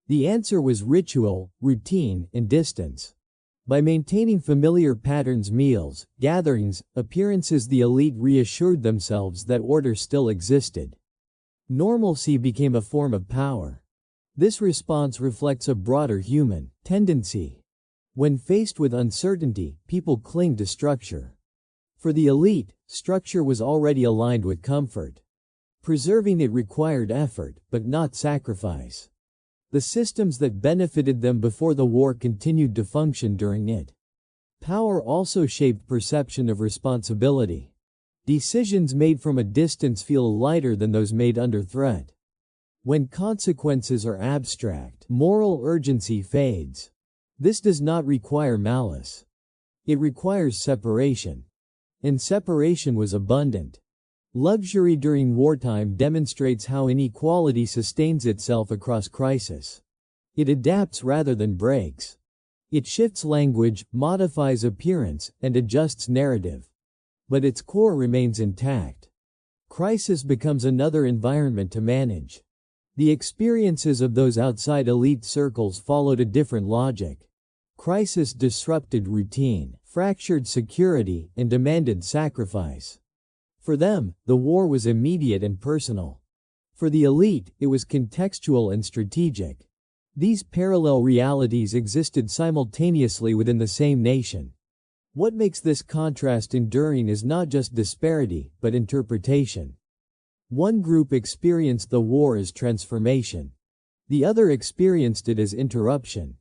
The answer was ritual, routine, and distance. By maintaining familiar patterns, meals, gatherings, appearances, the elite reassured themselves that order still existed. Normalcy became a form of power. This response reflects a broader human tendency. When faced with uncertainty, people cling to structure. For the elite, structure was already aligned with comfort. Preserving it required effort, but not sacrifice. The systems that benefited them before the war continued to function during it. Power also shaped perception of responsibility. Decisions made from a distance feel lighter than those made under threat. When consequences are abstract, moral urgency fades. This does not require malice. It requires separation. And separation was abundant. Luxury during wartime demonstrates how inequality sustains itself across crisis. It adapts rather than breaks. It shifts language, modifies appearance, and adjusts narrative. But its core remains intact. Crisis becomes another environment to manage. The experiences of those outside elite circles followed a different logic. Crisis disrupted routine, fractured security, and demanded sacrifice. For them, the war was immediate and personal. For the elite, it was contextual and strategic. These parallel realities existed simultaneously within the same nation. What makes this contrast enduring is not just disparity, but interpretation. One group experienced the war as transformation. The other experienced it as interruption.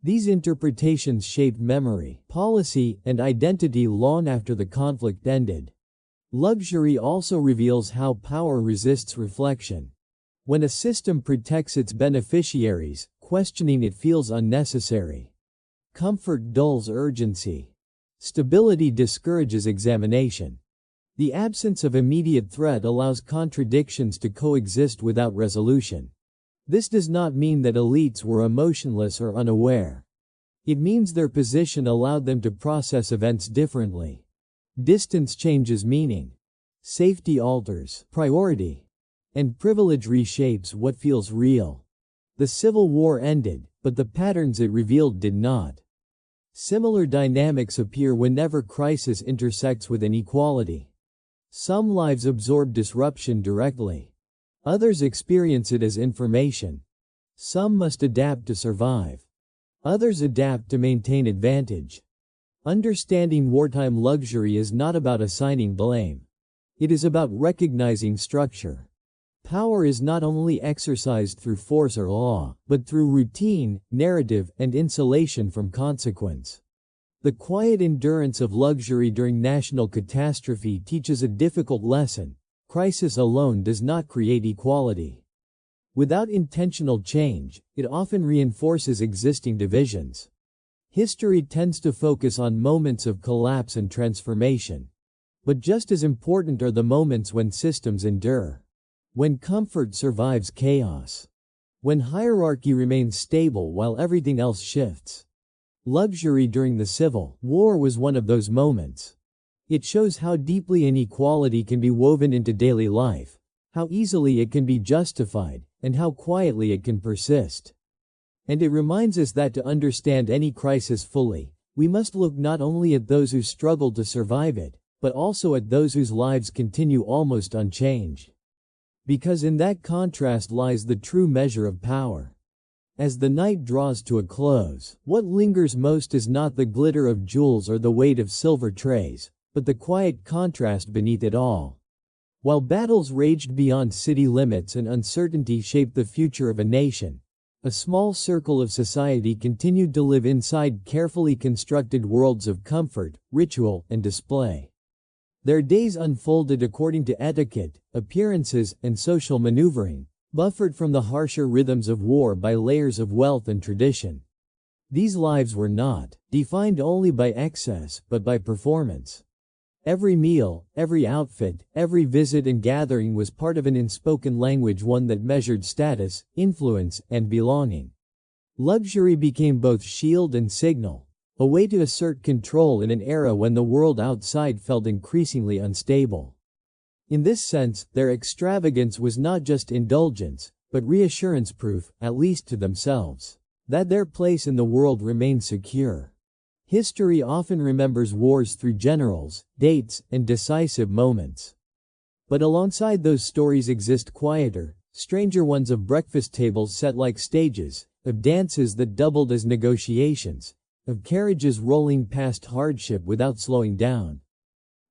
These interpretations shaped memory, policy, and identity long after the conflict ended. Luxury also reveals how power resists reflection. When a system protects its beneficiaries, questioning it feels unnecessary. Comfort dulls urgency. Stability discourages examination. The absence of immediate threat allows contradictions to coexist without resolution. This does not mean that elites were emotionless or unaware. It means their position allowed them to process events differently. Distance changes meaning. Safety alters priority. And privilege reshapes what feels real. The Civil War ended, but the patterns it revealed did not. Similar dynamics appear whenever crisis intersects with inequality. Some lives absorb disruption directly. Others experience it as information. Some must adapt to survive. Others adapt to maintain advantage. Understanding wartime luxury is not about assigning blame. It is about recognizing structure. Power is not only exercised through force or law, but through routine, narrative, and insulation from consequence. The quiet endurance of luxury during national catastrophe teaches a difficult lesson. Crisis alone does not create equality. Without intentional change, it often reinforces existing divisions. History tends to focus on moments of collapse and transformation. But just as important are the moments when systems endure. When comfort survives chaos. When hierarchy remains stable while everything else shifts. Luxury during the Civil War was one of those moments. It shows how deeply inequality can be woven into daily life, how easily it can be justified, and how quietly it can persist. And it reminds us that to understand any crisis fully, we must look not only at those who struggled to survive it, but also at those whose lives continue almost unchanged. Because in that contrast lies the true measure of power. As the night draws to a close, what lingers most is not the glitter of jewels or the weight of silver trays, but the quiet contrast beneath it all. While battles raged beyond city limits and uncertainty shaped the future of a nation, a small circle of society continued to live inside carefully constructed worlds of comfort, ritual, and display. Their days unfolded according to etiquette, appearances, and social maneuvering, buffered from the harsher rhythms of war by layers of wealth and tradition. These lives were not defined only by excess, but by performance. Every meal, every outfit, every visit and gathering was part of an unspoken language, one that measured status, influence, and belonging. Luxury became both shield and signal, a way to assert control in an era when the world outside felt increasingly unstable. In this sense, their extravagance was not just indulgence, but reassurance proof, at least to themselves, that their place in the world remained secure. History often remembers wars through generals, dates, and decisive moments. But alongside those stories exist quieter, stranger ones of breakfast tables set like stages, of dances that doubled as negotiations, of carriages rolling past hardship without slowing down.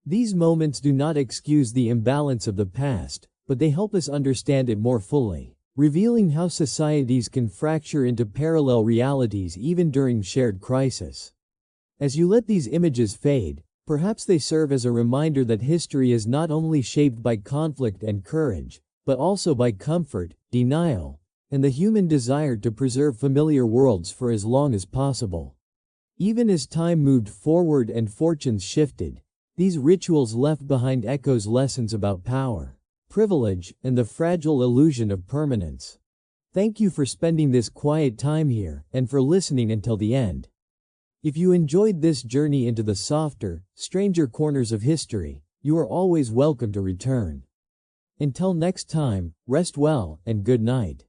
These moments do not excuse the imbalance of the past, but they help us understand it more fully, revealing how societies can fracture into parallel realities even during shared crisis. As you let these images fade, perhaps they serve as a reminder that history is not only shaped by conflict and courage, but also by comfort, denial, and the human desire to preserve familiar worlds for as long as possible. Even as time moved forward and fortunes shifted, these rituals left behind echoes, lessons about power, privilege, and the fragile illusion of permanence. Thank you for spending this quiet time here and for listening until the end. If you enjoyed this journey into the softer, stranger corners of history, you are always welcome to return. Until next time, rest well and good night.